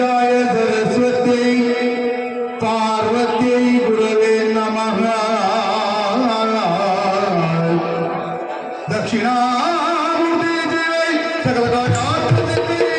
पूजाय सरस्वत्यै पार्वत्यै गुरवे नमः। दक्षिणामूर्ति देवै सकल कार्यार्थसिद्धियै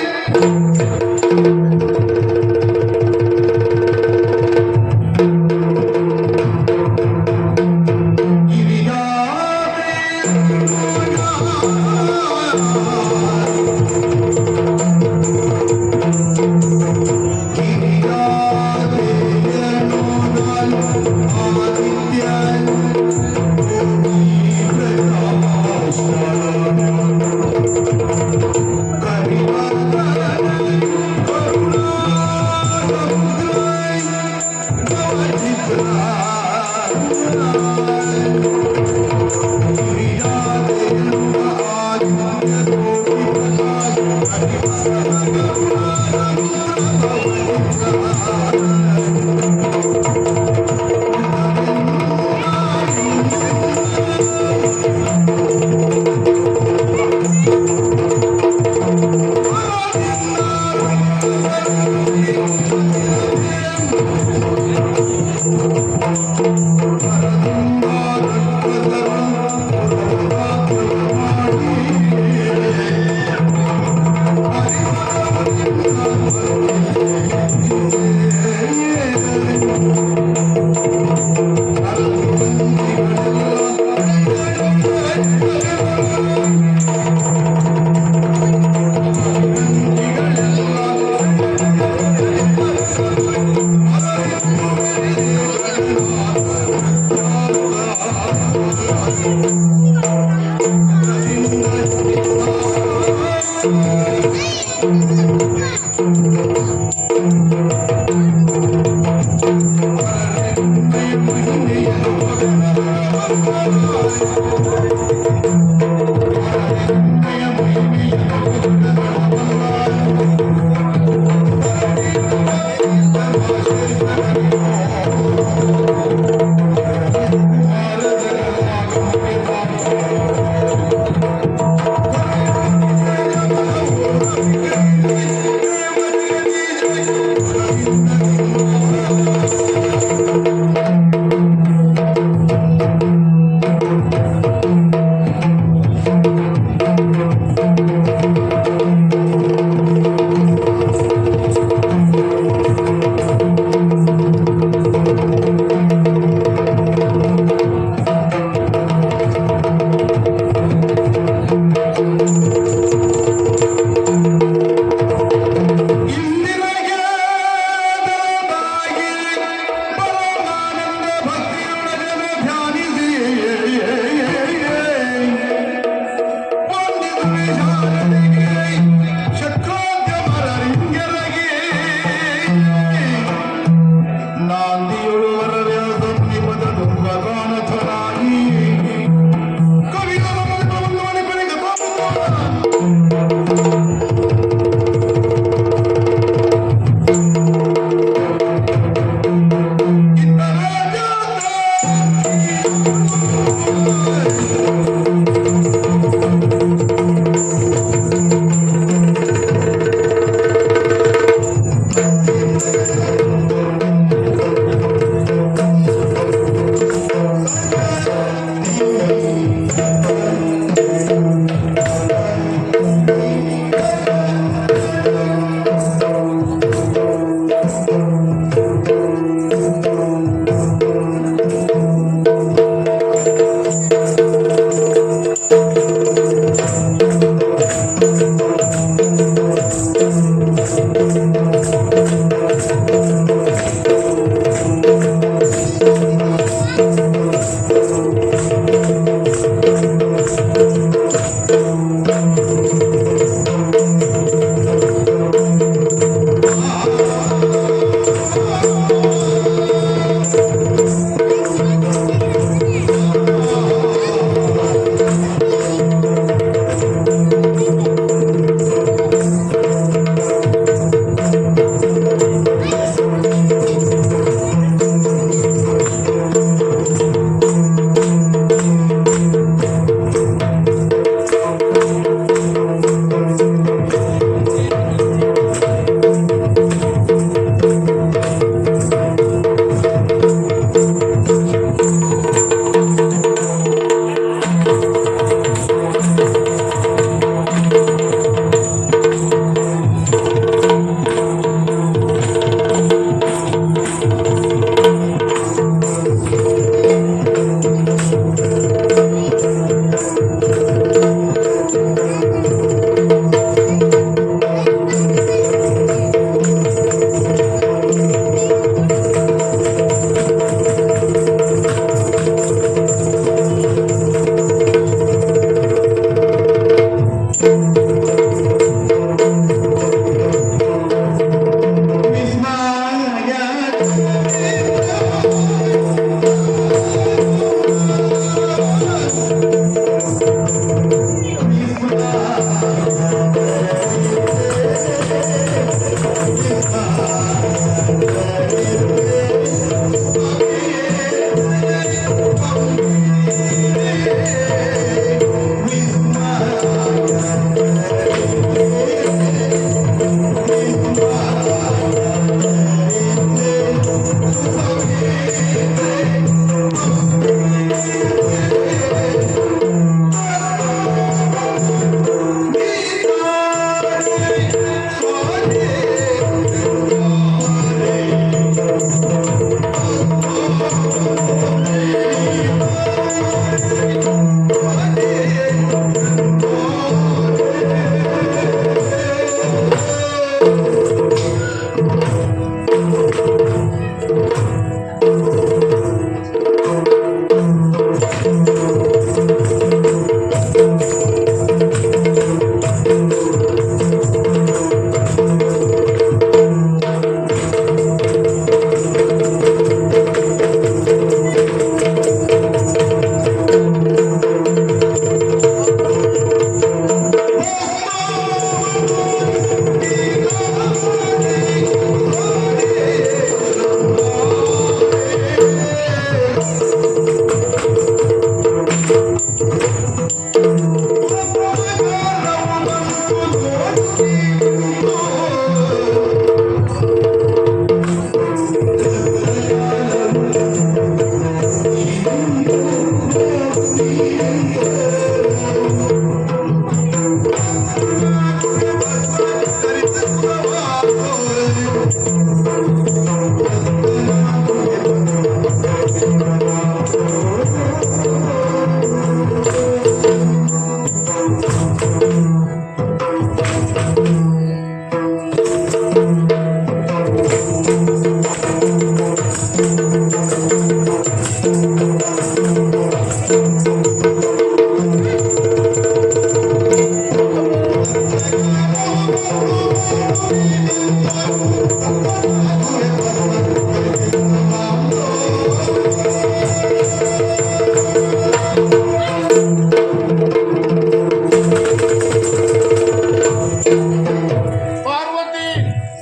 ಪಾರ್ವತಿ,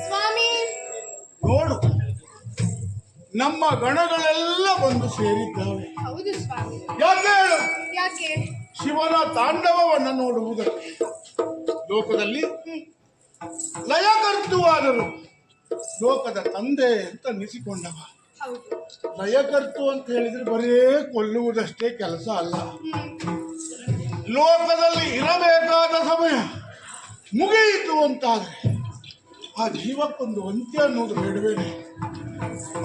ಸ್ವಾಮಿ. ನೋಡು, ನಮ್ಮ ಗಣಗಳೆಲ್ಲ ಬಂದು ಸೇರಿದ್ದಾವೆ. ಹೌದು ಸ್ವಾಮಿ. ಯಾಕೆ ಹೇಳು? ಯಾಕೆ? ಶಿವನ ತಾಂಡವವನ್ನು ನೋಡುವುದಕ್ಕೆ. ಲೋಕದಲ್ಲಿ ಲಯಕರ್ತುವಾದರು ಲೋಕದ ತಂದೆ ಅಂತ ಅನ್ನಿಸಿಕೊಂಡವ. ಹೌದು. ಲಯಕರ್ತು ಅಂತ ಹೇಳಿದ್ರೆ ಬರೇ ಕೊಲ್ಲುವುದಷ್ಟೇ ಕೆಲಸ ಅಲ್ಲ. ಲೋಕದಲ್ಲಿ ಇರಬೇಕಾದ ಸಮಯ ಮುಗಿಯಿತು ಅಂತಾದರೆ ಆ ಜೀವಕ್ಕೊಂದು ಅಂತ್ಯ ಅನ್ನೋದು ಬೇಡವೇನೆ.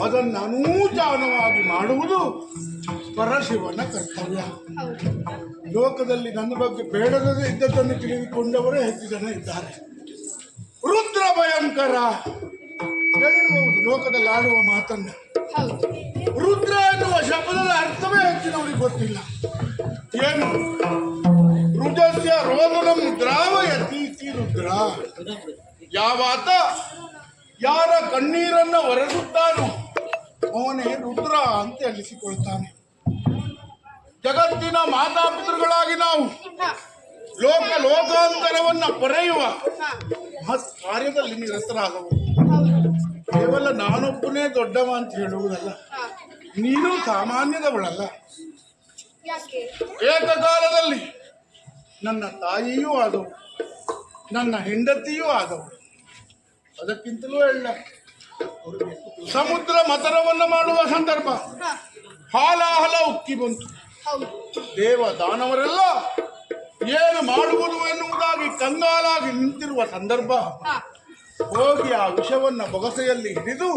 ಅದನ್ನು ಅನೂಚಾನವಾಗಿ ಮಾಡುವುದು ಪರಶಿವನ ಕರ್ತವ್ಯ. ಹೌದು. ಲೋಕದಲ್ಲಿ ನನ್ನ ಬಗ್ಗೆ ಬೇಡದೇ ಇದ್ದದ್ದನ್ನು ತಿಳಿದುಕೊಂಡವರೇ ಹೆಚ್ಚು ಜನ ಇದ್ದಾರೆ. ರುದ್ರ ಭಯಂಕರ ಹೇಳಿರಬಹುದು ಲೋಕದಲ್ಲಿ ಆಡುವ ಮಾತನ್ನ. ಹೌದು. ರುದ್ರ ಎನ್ನುವ ಶಬ್ದದ ಅರ್ಥವೇ ಹೆಚ್ಚಿನವರಿಗೆ ಗೊತ್ತಿಲ್ಲ. ಏನು? ರುಜಸ್ಯ ರೋದನಂ ದ್ರಾವಯತೀತಿ ರುದ್ರ. ಯಾವಾತ ಯಾರ ಕಣ್ಣೀರನ್ನ ಒರೆಸುತ್ತಾನೋ ಅವನೇ ರುದ್ರ ಅಂತ ಎನಿಸಿಕೊಳ್ತಾನೆ. ಜಗತ್ತಿನ ಮಾತಾಪಿತೃಗಳಾಗಿ ನಾವು ಲೋಕಾಂತರವನ್ನ ಪೊರೆಯುವ ಮಹತ್ ಕಾರ್ಯದಲ್ಲಿ ನಿರತರಾಗಬಹುದು. ಕೇವಲ ನಾನೊಬ್ಬನೇ ದೊಡ್ಡವ ಅಂತ ಹೇಳುವುದಲ್ಲ, ನೀನು ಸಾಮಾನ್ಯದವಳಲ್ಲ. ಯಾಕೆ? ಏಕಕಾಲದಲ್ಲಿ ನನ್ನ ತಾಯಿಯೂ ಆದವು, ನನ್ನ ಹೆಂಡತಿಯೂ ಆದವು. ಅದಕ್ಕಿಂತಲೂ ಹೇಳ, ಸಮುದ್ರ ಮತನವನ್ನು ಮಾಡುವ ಸಂದರ್ಭ ಹಾಲಾಹಲ ಉಕ್ಕಿ ಬಂತು. ಹೌದು. ದೇವ ದಾನವರೆಲ್ಲ ಏನು ಮಾಡುವುದು ಎನ್ನುವುದಾಗಿ ಕಂಗಾಲಾಗಿ ನಿಂತಿರುವ ಸಂದರ್ಭ ಹೋಗಿ ಆ ವಿಷವನ್ನ ಬೊಗಸೆಯಲ್ಲಿ ಹಿಡಿದು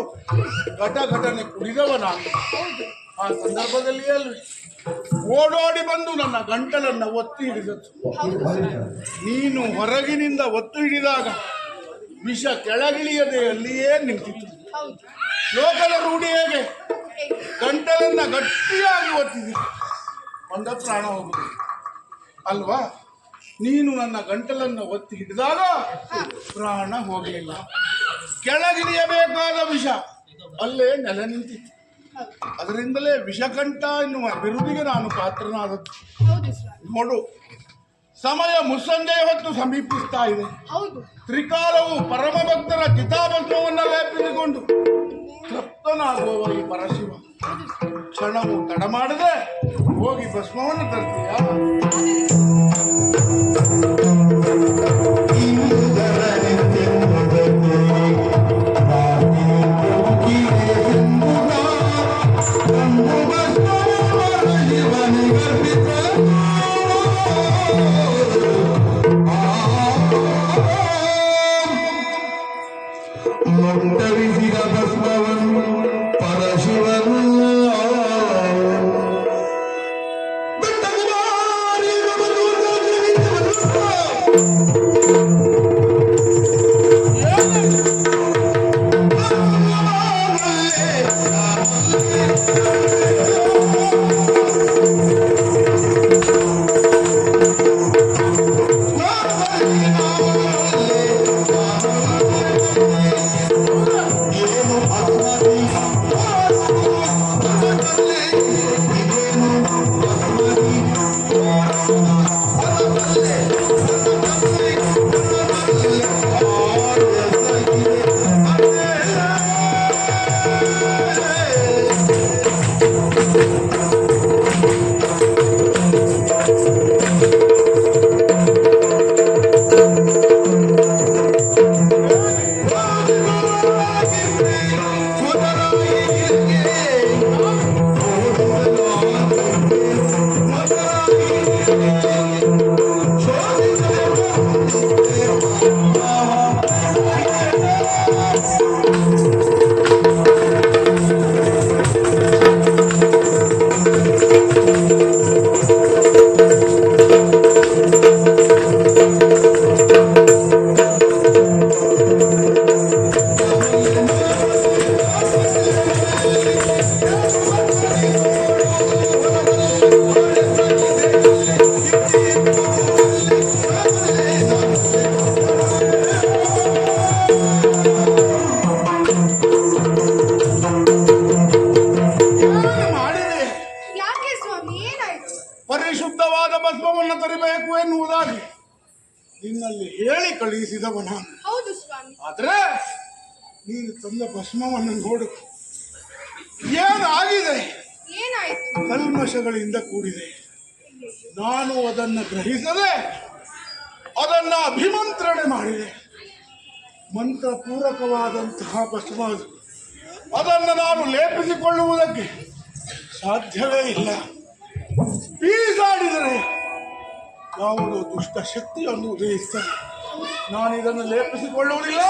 ಘಟಘಟನೆ ಕುಡಿದವ ನಾನು. ಹೌದು. ಆ ಸಂದರ್ಭದಲ್ಲಿ ಅಲ್ವೇ ಓಡೋಡಿ ಬಂದು ನನ್ನ ಗಂಟಲನ್ನ ಒತ್ತಿ ಹಿಡಿದದ್ದು. ಹೌದು. ನೀನು ಹೊರಗಿನಿಂದ ಒತ್ತು ಹಿಡಿದಾಗ ವಿಷ ಕೆಳಗಿಳಿಯದೆ ಅಲ್ಲಿಯೇ ನಿಂತಿತ್ತು. ಹೌದು. ಲೋಕದ ರೂಢಿ ಹೇಗೆ? ಗಂಟಲನ್ನ ಗಟ್ಟಿಯಾಗಿ ಒತ್ತಿದೆ, ಒಂದ ಪ್ರಾಣ ಹೋಗುದು ಅಲ್ವಾ? ನೀನು ನನ್ನ ಗಂಟಲನ್ನು ಒತ್ತಿ ಹಿಡಿದಾಗ ಪ್ರಾಣ ಹೋಗಲಿಲ್ಲ. ಕೆಳಗಿಳಿಯಬೇಕಾದ ವಿಷ ಅಲ್ಲೇ ನೆಲ ನಿಂತಿತ್ತು. ಅದರಿಂದಲೇ ವಿಷಕಂಠ ಎನ್ನುವ ಬಿರುದಿಗೆ ನಾನು ಪಾತ್ರನಾದದ್ದು. ಹೌದು ಸ್ವಾಮಿ. ನೋಡು, ಸಮಯ ಮುಸ್ಸಂಜೆಯ ಹೊತ್ತು ಸಮೀಪಿಸ್ತಾ ಇದೆ. ಹೌದು. ತ್ರಿಕಾಲವು ಪರಮ ಭಕ್ತರ ಚಿತಾಭಸ್ಮವನ್ನು ಲೇಪಿಸಿಕೊಂಡು ತೃಪ್ತನಾಗುವ ಈ ಪರಶಿವ ಕ್ಷಣವು ತಡ ಮಾಡದೆ ಹೋಗಿ ಭಸ್ಮವನ್ನು ತರ್ತೀಯಾ? ಮಂಡವಿಸಿದ ಭಸ್ಮವನ್ನು ಪರಶಿವನು ಪರಿಶುದ್ಧವಾದ ಭಸ್ಮವನ್ನು ತರಬೇಕು ಎನ್ನುವುದಾಗಿ ನಿನ್ನಲ್ಲಿ ಹೇಳಿ ಕಳುಹಿಸಿದವ ನಾನು. ಹೌದು ಸ್ವಾಮಿ. ಆದ್ರೆ ನೀನು ತಂದ ಭಸ್ಮವನ್ನು ನೋಡು, ಏನಾಗಿದೆ? ಏನಾಯ್ತು? ಕಲ್ಮಶಗಳಿಂದ ಕೂಡಿದೆ. ನಾನು ಅದನ್ನು ಗ್ರಹಿಸದೆ ಅದನ್ನು ಅಭಿಮಂತ್ರಣೆ ಮಾಡಿದೆ. ಮಂತ್ರಪೂರ್ವಕವಾದಂತಹ ಭಸ್ಮ ಅದು. ಅದನ್ನು ನಾನು ಲೇಪಿಸಿಕೊಳ್ಳುವುದಕ್ಕೆ ಸಾಧ್ಯವೇ ಇಲ್ಲ. ಬೀಸಾಡಿದರೆ ಯಾವುದೋ ದುಷ್ಟ ಶಕ್ತಿಯನ್ನು ಉದಯಿಸ್ತದೆ. ನಾನು ಇದನ್ನು ಲೇಪಿಸಿಕೊಳ್ಳುವುದಿಲ್ಲ.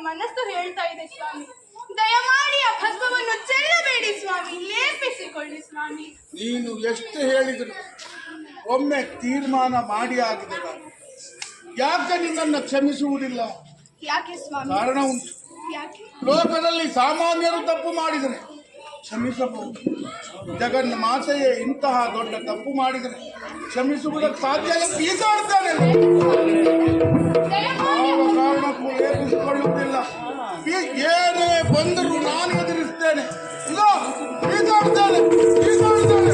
ಮನಸ್ಸು ಹೇಳ್ತಾ ಇದೆ ಸ್ವಾಮಿ. ದಯಮಾಡಿ ಆ ಭಸ್ಮವನ್ನು ಚೆಲ್ಲಬೇಡಿ ಸ್ವಾಮಿ, ಲೇಪಿಸಿಕೊಳ್ಳಿ ಸ್ವಾಮಿ. ನೀನು ಎಷ್ಟು ಹೇಳಿದ್ರು ಒಮ್ಮೆ ತೀರ್ಮಾನ ಮಾಡಿ ಆಗಿದೆ ನಾನು. ಯಾಕೆ ನಿನ್ನನ್ನು ಕ್ಷಮಿಸುವುದಿಲ್ಲ? ಯಾಕೆ ಸ್ವಾಮಿ? ಕಾರಣ ಉಂಟು. ಯಾಕೆ? ಲೋಕದಲ್ಲಿ ಸಾಮಾನ್ಯರು ತಪ್ಪು ಮಾಡಿದರೆ ಕ್ಷಮಿಸಬಹುದು. ಜಗನ್ನ ಮಾತೆಯೇ ಇಂತಹ ದೊಡ್ಡ ತಪ್ಪು ಮಾಡಿದರೆ ಕ್ಷಮಿಸುವುದಕ್ಕೆ ಸಾಧ್ಯ ಇಲ್ಲ. ಬೀಸಾಡ್ತಾನೆ, ದಯಮಾಡಿ ಯಾವ ಕಾರಣಕ್ಕೂ ಏರಿಸಿಕೊಳ್ಳುವುದಿಲ್ಲ. ಏನೇ ಬಂದರೂ ನಾನು ಎದುರಿಸ್ತೇನೆ. ಇಲ್ಲ, ಬೀಸಾಡ್ತಾನೆ, ಬೀಸಾಡ್ತಾನೆ.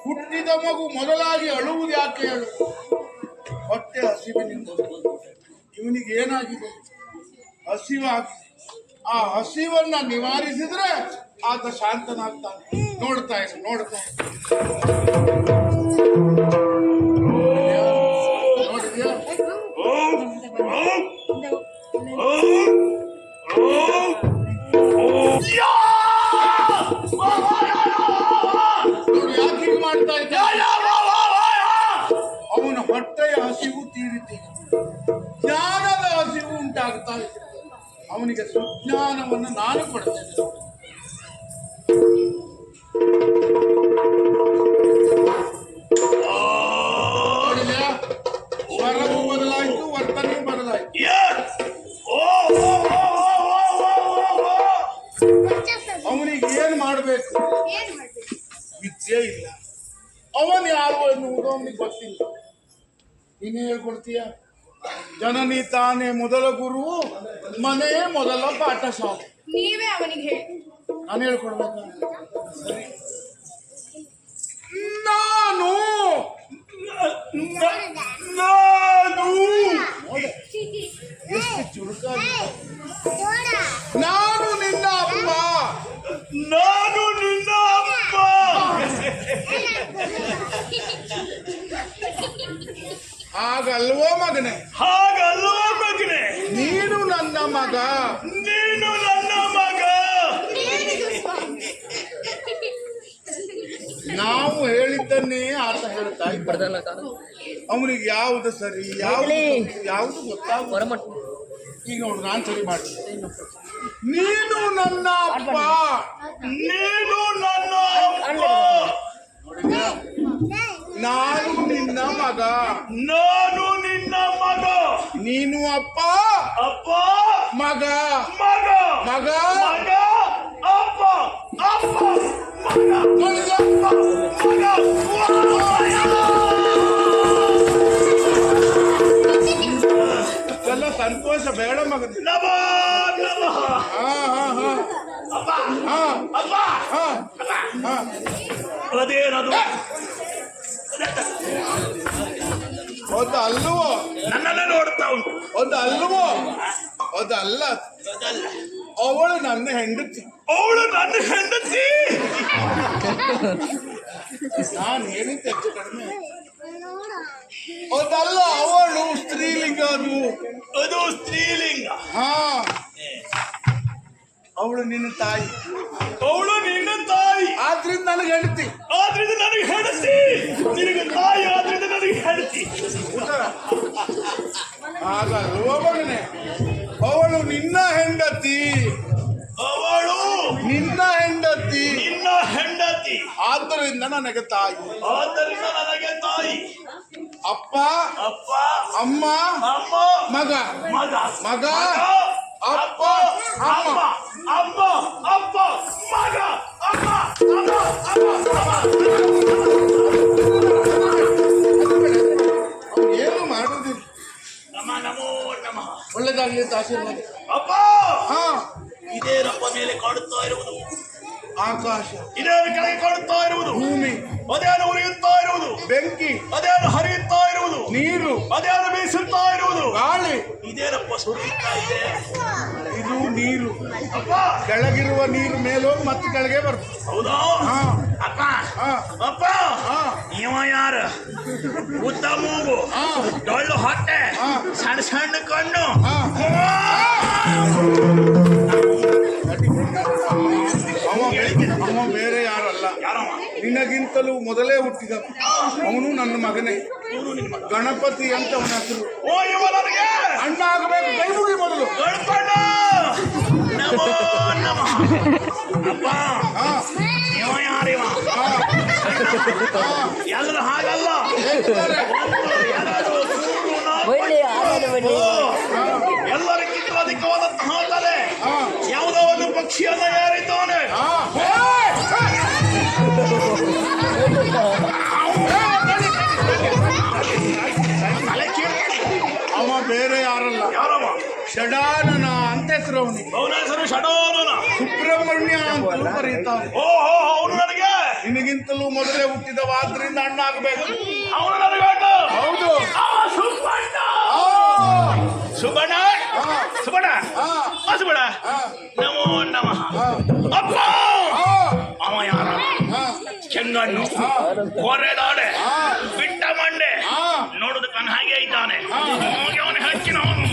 ಹುಟ್ಟಿದ ಮಗು ಮೊದಲಾಗಿ ಅಳುವುದು ಯಾಕೆ ಹೇಳು? ಹೊಟ್ಟೆ ಹಸಿವಿನಿಂದ. ಇವನಿಗೆ ಏನಾಗಿದೆ? ಹಸಿವಾಗಿದೆ. ಆ ಹಸಿವನ್ನ ನಿವಾರಿಸಿದ್ರೆ ಆತ ಶಾಂತನಾಗ್ತಾನೆ. ನೋಡ್ತಾ ಇರು, ನೋಡ್ತಾ ನೋಡಿದ್ಯಾ? ನೋಡಿ ಯಾಕೆ ಹೀಗೆ ಮಾಡ್ತಾ ಇದ್ದ? ಅವನ ಹೊಟ್ಟೆಯ ಹಸಿವು ತೀರಿತು, ಜ್ಞಾನದ ಹಸಿವು ಉಂಟಾಗ್ತಾ ಇದೆ. ಅವನಿಗೆ ಸುಜ್ಞಾನವನ್ನು ನಾನು ಕೊಡ್ತೇನೆ. ನೋಡಿದ್ಯಾ? ಸ್ವರವು ಬದಲಾಯಿತು, ವರ್ತನೆಯು ಬದಲಾಯಿತು. ಅವನಿಗೆ ಏನ್ ಮಾಡ್ಬೇಕು? ಏನ್ ಮಾಡ್ಬೇಕು? ವಿದ್ಯೆ ಇಲ್ಲ. ಅವನು ಯಾರು ಎನ್ನುವುದು ಅವನಿಗೆ ಗೊತ್ತಿಲ್ಲ. ನೀನೇ ಹೇಳ್ಕೊಡ್ತೀಯ? ಜನನಿ ತಾನೇ ಮೊದಲ ಗುರು, ಮನೆ ಮೊದಲ ಪಾಠಶಾಲೆ. ನೀವೇ ಅವನಿಗೆ ಹೇಳಿ. ನಾನು ಹೇಳ್ಕೊಡ್ಬೇಕ? ನಾನು ಎಷ್ಟು ಚುರುಕಾಗಿ. ನಾನು ನಿನ್ನ ಅಪ್ಪ. ನಾನು ನಿನ್ನ ಅಪ್ಪ. ಹಾಗಲ್ವೋ ಮಗನೇ? ಹಾಗಲ್ವಾ ಮಗನೇ? ನೀನು ನನ್ನ ಮಗ. ನೀನು ನನ್ನ ಮಗ. ನಾವು ಹೇಳಿದ್ದನ್ನೇ ಆತ ಹೇಳ್ತಾ ಇದ್ದ. ಅವನಿಗೆ ಯಾವುದು ಸರಿ, ಯಾವುದು ಗೊತ್ತಾಗ. ಈಗ ನೋಡು, ನಾನು ಸರಿ ಮಾಡ್ತೀನಿ. ನೀನು ನನ್ನ ಅಪ್ಪ. ನೀನು ನನ್ನ ಅಪ್ಪ. ನೋಡಿದ್ಯಾ? ನಾನು ನಿನ್ನ ಮಗ. ನಾನು ನಿನ್ನ ಮಗ. ನೀನು ಅಪ್ಪ, ಅಪ್ಪ, ಮಗ, ಮಗ, ಮಗ, ಮಗ, ಅಪ್ಪ, ಅಪ್ಪ, ಮಗ, ನೋಡಿದ್ಯಾ? ಮಗ. ಎಲ್ಲ ಸಂತೋಷ ಬೇಡ ಮಗನ. ನಮೋ ನಮಃ. ಹಾ ಹಾ ಹಾ ಅಪ್ಪ, ಹಾ ಅಪ್ಪ, ಹಾ. ಅಪ್ಪ. ಹಾ. ಅದೇನದು ಒಂದು ಅಲ್ಲವೋ ನನ್ನನ್ನೇ ನೋಡ್ತಾ ಉಂಟು. ಒಂದು ಅಲ್ಲವೋ ಅದಲ್ಲ, ಅವಳು ನನ್ನ ಹೆಂಡತಿ. ಅವಳು ನನ್ನ ಹೆಂಡತಿ. ನಾನು ಹೇಳಿದ್ದೆ ಹೆಚ್ಚು ಕಡಿಮೆ. ಅದಲ್ಲ, ಅವಳು ಸ್ತ್ರೀಲಿಂಗ. ಅದು ಸ್ತ್ರೀಲಿಂಗ. ಹಾ, ಅವಳು ನಿನ್ನ ತಾಯಿ. ಅವಳು ನಿನ್ನ ತಾಯಿ ಆದ್ರಿಂದ ನನಗೆ ಹೆಂಡತಿ. ಆದ್ರಿಂದ ನನಗೆ ಹೆಂಡತಿ. ನಿನಗೆ ತಾಯಿ ಆದ್ರಿಂದ ನನಗೆ ಹೆಂಡತಿ. ಹಾಗಲ್ವ ಮಗನೇ, ಅವಳು ನಿನ್ನ ಹೆಂಡತಿ. ಅವಳು ನಿನ್ನ ಹೆಂಡತಿ. ನಿನ್ನ ಹೆಂಡತಿ. ಆದ್ದರಿಂದ ನನಗೆ ತಾಯಿ. ಆದ್ದರಿಂದ ನನಗೆ ತಾಯಿ. ಅಪ್ಪ, ಅಪ್ಪ, ಅಮ್ಮ, ಅಮ್ಮ, ಮಗ. ಮಗ, ಮಗ, ಅಪ್ಪ, ಅಮ್ಮ, ಅಮ್ಮ. ಅಪ್ಪ, ಅಪ್ಪ, ಮಗ, ಅಮ್ಮ, ಅಮ್ಮ, ಅಮ್ಮ. ಏನು ಮಾಡುವುದಿಲ್ಲ. ನಮ ನಮೋ ನಮಃ. ಒಳ್ಳೆದಾಗಲಿ ಅಂತ ಆಶೀರ್ವಾದ. ಅಪ್ಪ, ಹಾ, ಇದೇನಪ್ಪ ಮೇಲೆ ಕಾಡುತ್ತಾ ಇರುವುದು? ಆಕಾಶ, ಇದೇನು ಕೆಳಗೆ ಕಾಡುತ್ತಾ ಇರುವುದು? ಭೂಮಿ, ಅದೇನು ಉರಿಯುತ್ತಾ ಇರುವುದು? ಬೆಂಕಿ, ಅದೇನು ಹರಿಯುತ್ತಾ ಇರುವುದು? ನೀರು, ಅದೇನು ಬೀಸುತ್ತಾ ಇರುವುದು? ಗಾಳಿ. ಇದೇನಪ್ಪ ಸುರಿಯುತ್ತಾ ಇದೆ? ಇದು ನೀರು. ಅಪ್ಪ, ಕೆಳಗಿರುವ ನೀರು ಮೇಲೋಗಿ ಮತ್ತೆ ಕೆಳಗೆ ಬರ್ತದೆ. ಹೌದಾ? ಹಾ, ಅಪ್ಪ, ಹಾ, ಅಪ್ಪ, ಹಾ, ಇವ ಯಾರು? ಉದ್ದ ಮೂಗು, ಹಾ, ಡೊಳ್ಳು ಹೊಟ್ಟೆ, ಹಾ. ಸಣ್ಣ ಸಣ್ಣ ಕಣ್ಣು. ಹಾ. ಅವ ಬೇರೆ ಯಾರಲ್ಲ, ಯಾರಮ್ಮ? ನಿನಗಿಂತಲೂ ಮೊದಲೇ ಹುಟ್ಟಿದ ಅವನು ನನ್ನ ಮಗನೇ. ಗಣಪತಿ ಅಂತ ಅವನ ಹೆಸರು. ಓ, ಇವ ನನಗೆ ಅಣ್ಣ ಆಗಬೇಕು. ಕೈ ಮುಗಿ ಮೊದಲು. ಗಣಪಣ್ಣ. ನಮೋ ನಮಃ. ಅಪ್ಪ, ಹಾ, ಇವ ಯಾರಿವ? ಹಾ, ಎಲ್ಲರೂ ಹಾಗಲ್ಲ. ಹೇಳ್ತಾರೆ. ಎಲ್ಲರೂ ಕೂಡು ನಾಲ್ಕು. ಓ, ಎಲ್ಲರಿಗಿಂತ ಅಧಿಕವಾದಂತಹ ತಲೆ ಹಾ, ಯಾವುದೋ ಒಂದು ಪಕ್ಷಿಯನ್ನ ಯಾರಿದ್ದಾನೆ. ಹಾ. ತಲೆ ಕೇಳಿ. ಅವ ಬೇರೆ ಯಾರಲ್ಲ, ಯಾರವ? ಷಡಾನನ ಅಂತ ಹೆಸರು ಅವನಿಗೆ. ಅವನ ಹೆಸರು ಷಡೋನನ. ಸುಬ್ರಹ್ಮಣ್ಯ ಅಂತಲೂ ಕರೀತಾನೆ. ಓಹೋ, ಅವನು ನನಗೆ ನಿನಗಿಂತಲೂ ಮೊದಲೇ ಹುಟ್ಟಿದವಾದ್ರಿಂದ ಅಣ್ಣ ಆಗಬೇಕು. ಅವನು ನನಗೆ ಅಣ್ಣ. ಹೌದು. ಸುಬ್ಬಣ್ಣ. ಆ, ಸುಬ್ಬಣ್ಣ, ಆ, ಸುಬ್ಬಣ್ಣ, ಆ, ಸುಬ್ಬಣ್ಣ. ಆ, ನಮೋ ನಮಃ. ಆ, ಅಪ್ಪ, ಆ, ಅವ ಯಾರ? ಆ, ಚೆಂಗಣ್ಣು, ಕೊರೆದಾಡೆ, ಆ, ಬಿಟ್ಟ ಮಂಡೆ, ಆ. ನೋಡುದು ಕಣ್ಣ ಹಾಗೆ ಇದ್ದಾನೆ. ಅವನು ಹೆಚ್ಚಿನವನು.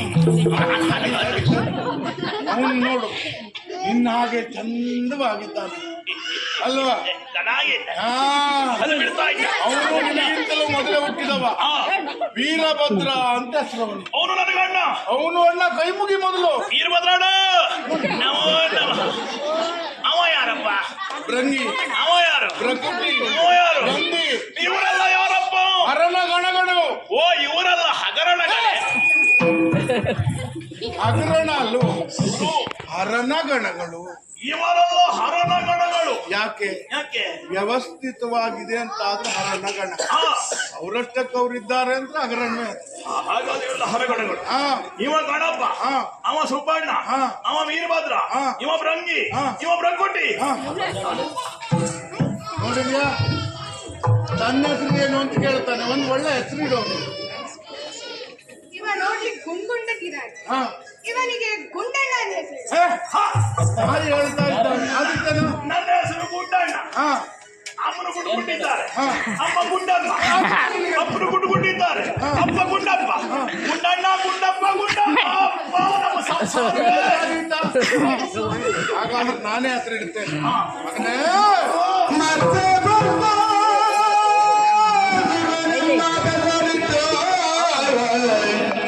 ಅವನು ನೋಡು, ನಿನ್ನ ಹಾಗೆ ಚಂದವಾಗಿದ್ದಾನೆ ಅಲ್ವಾ? ಚೆನ್ನಾಗಿದೆ. ಆ, ಅದು ಬಿಡ್ತಾ ಇದ್ದ. ಅವನು ನಿನಗಿಂತಲೂ ಮೊದಲೇ ಹುಟ್ಟಿದವ. ಆ, ವೀರಭದ್ರ ಅಂತ ಹೆಸರು ಅವನಿಗೆ. ಅವನು ನನಗೆ ಅಣ್ಣ. ಅವನು ಅಣ್ಣ. ಕೈ ಮುಗಿ ಮೊದಲು. ವೀರಭದ್ರಣ್ಣ. ನಮೋ ನಮಃ. ಅವ ಯಾರಪ್ಪ? ಭೃಂಗಿ, ಅವ ಯಾರು? ಪ್ರಕೃತಿ, ಅವ ಯಾರು? ನಂದಿ, ಇವರೆಲ್ಲ ಯಾರಪ್ಪ? ಹರನ ಗಣಗಳು. ಓ, ಇವರೆಲ್ಲ ಹಗರಣಗಳೇ. ಹಗರಣ ಅಲ್ಲು, ಹರನ ಗಣಗಳು. ಇವರೆಲ್ಲ ಹರಣ ಗಣಗಳು. ಯಾಕೆ? ಯಾಕೆ? ವ್ಯವಸ್ಥಿತವಾಗಿದೆ ಅಂತ ಆದ್ರೆ ಹರನ ಗಣ. ಆ, ಅವರಷ್ಟಕ್ಕವ್ರಿದ್ದಾರೆ ಅಂತ ಹಗರಣ್ಯ. ಹಾಗಾದ್ರೆ ಇವೆಲ್ಲ ಹರಗಣಗಳು. ಹಾ, ಇವ ಗಣಪ, ಹಾ, ಅವ ಸುಬ್ಬಣ್ಣ, ಹಾ. ಅವ ವೀರಭದ್ರ, ಹಾ. ಇವ ಭೃಂಗಿ, ಹಾ. ಇವ ಪ್ರಕೃತಿ. ಹಾ. ನೋಡಿದ್ಯಾ? ತನ್ನ ಹೆಸರು ಏನು ಅಂತ ಕೇಳ್ತಾನೆ. ಒಂದು ಒಳ್ಳೆ ಹೆಸರು ಇಡೋನು. ಇವ ನೋಡ್ಲಿಕ್ಕೆ ಗುಂಗುಂಡ ಕಿರಾಣಿ. ಹಾ, ಇವನಿಗೆ ಗುಂಡಣ್ಣ ಅಂತ ಹೆಸರು. ಹೇ, ಹಾಗೆ ಹೇಳ್ತಾ ಇದ್ದಾನೆ. ಅದಕ್ಕೇನು? ನನ್ನ ಹೆಸರು ಗುಡ್ಡಣ್ಣ. ಹಾ, ಅಮ್ಮನ ಗುಡ್ಕೊಂಡಿದ್ದಾರೆ, ಹಾ. ಅಮ್ಮ ಗುಡ್ಡಮ್ಮ, ಅಪ್ಪನ ಗುಡ್ಕೊಂಡಿದ್ದಾರೆ, ಅಪ್ಪ ಗುಡ್ಡಪ್ಪ, ಗುಡ್ಡಣ್ಣ, ಗುಡ್ಡಪ್ಪ, ಗುಡ್ಡಮ್ಮ, ಅಪ್ಪ ನಮ್ಮ ಸಂಸಾರ. ಹಾಗಾದ್ರೆ ನಾನೇ ಹೆಸರು ಇಡ್ತೇನೆ. ಮಗನೇ, ಮತ್ತೆ ಬರ್ತಾ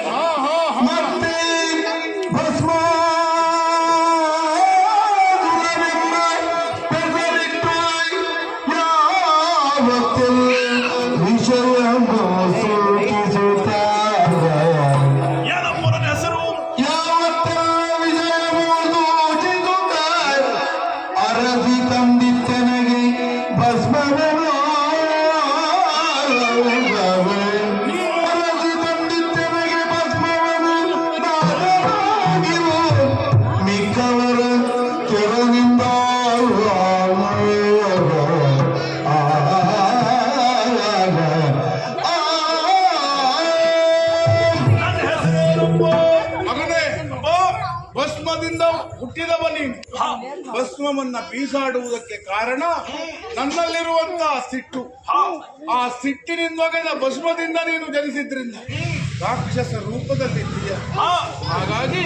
ಹಾ, ಹಾ, ಹಾ. ಮತ್ತೆ ಭಸ್ಮ ವಿಷಯ ಏನಪ್ಪ ನನ್ನ ಹೆಸರು? ಅರಸಿ ತಂದಿತ್ತನಗೆ ಭಸ್ಮವನ್ನು ಭಸ್ಮದಿಂದ ಹುಟ್ಟಿದವ ನೀನು. ಭಸ್ಮವನ್ನ ಬೀಸಾಡುವುದಕ್ಕೆ ಕಾರಣ ನನ್ನಲ್ಲಿರುವಂತಹ ಸಿಟ್ಟು. ಆ ಸಿಟ್ಟಿನಿಂದೊಗೆದ ಭಸ್ಮದಿಂದ ನೀನು ಜನಿಸಿದ್ರಿಂದ ರಾಕ್ಷಸ ರೂಪದಲ್ಲಿದ್ದೀಯ. ಹಾಗಾಗಿ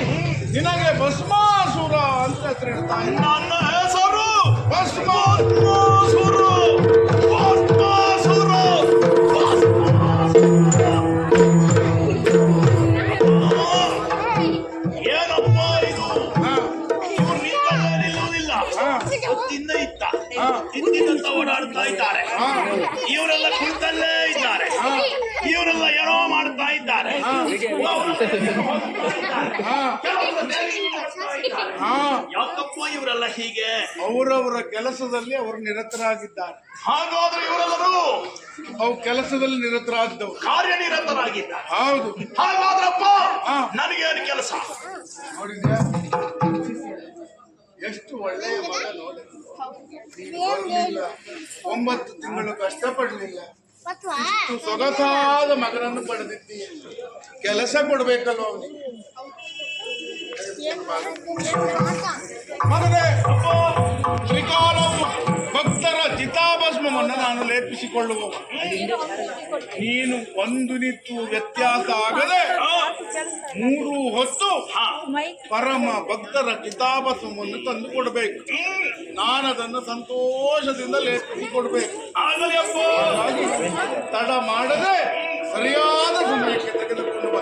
ನಿನಗೆ ಭಸ್ಮಾಸುರ ಅಂತ ಹೆಸರಿಡ್ತಾ ಇದ್ದ. ನನ್ನ ಹೆಸರು ಭಸ್ಮಾಸುರ. ಏನಪ್ಪ ಇದು? ಇವ್ರು ನಿಂತಲ್ಲೇ ನಿಲ್ಲುವುದಿಲ್ಲ. ಹೊತ್ತಿಂದ ಇತ್ತ ತಿಂದಿದಂತ ಓಡಾಡ್ತಾ ಇದ್ದಾರೆ. ಇವರೆಲ್ಲ ಕುಳಿತಲ್ಲೇ ಇದ್ದಾರೆ. ಇವರೆಲ್ಲ ಏನೋ ಮಾಡ್ತಾ ಇದ್ದಾರೆ. ಯಾಕಪ್ಪ ಇವರೆಲ್ಲ ಹೀಗೆ? ಅವರವರ ಕೆಲಸದಲ್ಲಿ ಅವರು ನಿರತರಾಗಿದ್ದಾರೆ. ಹಾಗಾದ್ರೆ ಇವರೆಲ್ಲರೂ ಅವು ಕೆಲಸದಲ್ಲಿ ನಿರತರಾಗಿದ್ದವು, ಕಾರ್ಯನಿರತರಾಗಿದ್ದಾರೆ. ಹೌದು. ಹಾಗಾದ್ರಪ್ಪ ನನಗೇನು ಕೆಲಸ? ನೋಡಿದ್ಯಾ ಎಷ್ಟು ಒಳ್ಳೆಯ ಮಗ ನೋಡಿ. ಬರ್ಲಿಲ್ಲ, 9 ತಿಂಗಳು ಕಷ್ಟಪಡಲಿಲ್ಲ, ಇಷ್ಟು ಸೊಗಸಾದ ಮಗನನ್ನು ಪಡೆದಿದ್ದೀಯ. ಕೆಲಸ ಕೊಡ್ಬೇಕಲ್ವ ಅವನಿಗೆ. ಮಗನೇ, ತ್ರಿಕಾಲವು ಭಕ್ತರ ಚಿತಾಭಸ್ಮವನ್ನು ನಾನು ಲೇಪಿಸಿಕೊಳ್ಳುವ. ನೀನು ಒಂದು ನಿತ್ತು ವ್ಯತ್ಯಾಸ ಆಗದೆ 3 ಹೊತ್ತು ಪರಮ ಭಕ್ತರ ಚಿತಾಭಸ್ಮವನ್ನು ತಂದು ಕೊಡಬೇಕು. ನಾನು ಅದನ್ನು ಸಂತೋಷದಿಂದ ಲೇಪಿಸಿಕೊಡ್ಬೇಕು. ಆಗಲಿ ಅಪ್ಪ. ತಡ ಮಾಡದೆ ಸರಿಯಾದ ಸಮಯಕ್ಕೆ ತೆಗೆದುಕೊಂಡು ಬಾ.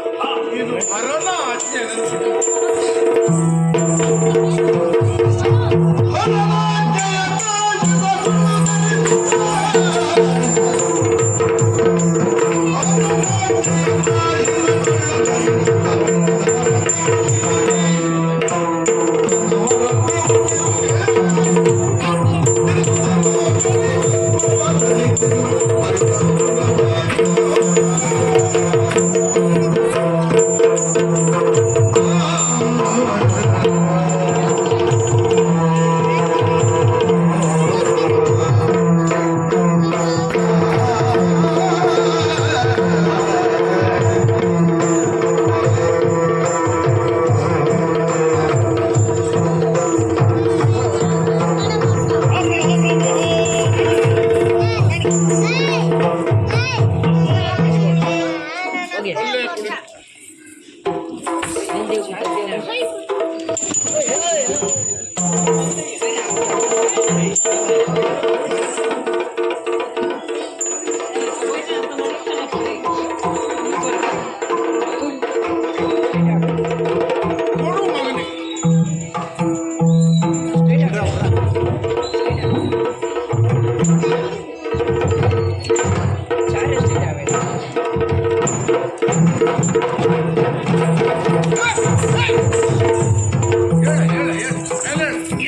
ಇದು ಹರನ ಆಜ್ಞೆ.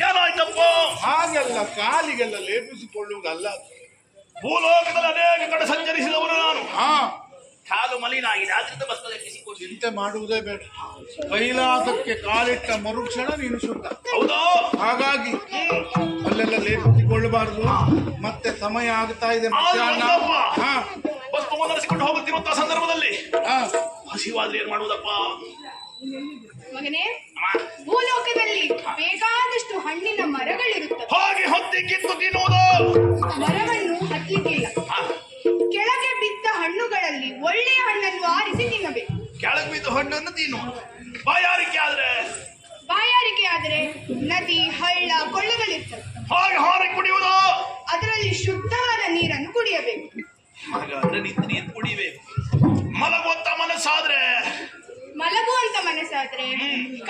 ಏನಾಯ್ತಪ್ಪ? ಹಾಗೆಲ್ಲ ಕಾಲಿಗೆಲ್ಲ ಲೇಪಿಸಿಕೊಳ್ಳುವುದಲ್ಲ. ಭೂಲೋಕದಲ್ಲಿ ಅನೇಕ ಕಡೆ ಸಂಚರಿಸಿದವನು ನಾನು. ಹಾ, ಕಾಲು ಮಲಿನ ಆಗಿದೆ, ಆದ್ರಿಂದ ಬಸ್ ಲೇಪಿಸಿಕೊಂಡು ಚಿಂತೆ ಮಾಡುವುದೇ ಬೇಡ. ಕೈಲಾಸಕ್ಕೆ ಕಾಲಿಟ್ಟ ಮರುಕ್ಷಣ ನೀನು ಶುದ್ಧ. ಹೌದಾ? ಹಾಗಾಗಿ ಅಲ್ಲೆಲ್ಲ ಲೇಪಿಸಿಕೊಳ್ಳಬಾರದು. ಮತ್ತೆ ಸಮಯ ಆಗ್ತಾ ಇದೆ ಮಧ್ಯಾಹ್ನ. ಹಾ, ಬಸ್ ನಡೆಸಿಕೊಂಡು ಹೋಗುತ್ತಿರುವಂತಹ ಸಂದರ್ಭದಲ್ಲಿ ಹಾ, ಹಸಿವಾದ್ರೆ ಏನ್ ಮಾಡುವುದಪ್ಪ? ಮಗನೇ, ಭೂಲೋಕದಲ್ಲಿ ಬೇಕಾದಷ್ಟು ಹಣ್ಣಿನ ಮರಗಳಿರುತ್ತವೆ. ಹಾಗೆ ಹೊತ್ತಿ ಕಿತ್ತು ತಿನ್ನುವುದು. ಮರವನ್ನು ಹತ್ತಲಿಕ್ಕಿಲ್ಲ. ಕೆಳಗೆ ಬಿದ್ದ ಹಣ್ಣುಗಳಲ್ಲಿ ಒಳ್ಳೆಯ ಹಣ್ಣನ್ನು ಆರಿಸಿ ತಿನ್ನಬೇಕು. ಕೆಳಗೆ ಬಿದ್ದು ಹಣ್ಣನ್ನು ತಿನ್ನು. ಬಾಯಾರಿಕೆ ಆದ್ರೆ ನದಿ, ಹಳ್ಳ, ಕೊಳ್ಳಗಳಿರ್ತವೆ. ಹಾಗೆ ಹಾರಿ ಕುಡಿಯುವುದು. ಅದರಲ್ಲಿ ಶುದ್ಧವಾದ ನೀರನ್ನು ಕುಡಿಯಬೇಕು. ಹಾಗಾದ್ರೆ ನಿಂತು ನೀರು ಕುಡಿಬೇಕು. ಮಲಗುವಂತ ಮನಸ್ಸಾದ್ರೆ ಮಲಗುವಂತ ಮನಸ್ಸಾದ್ರೆ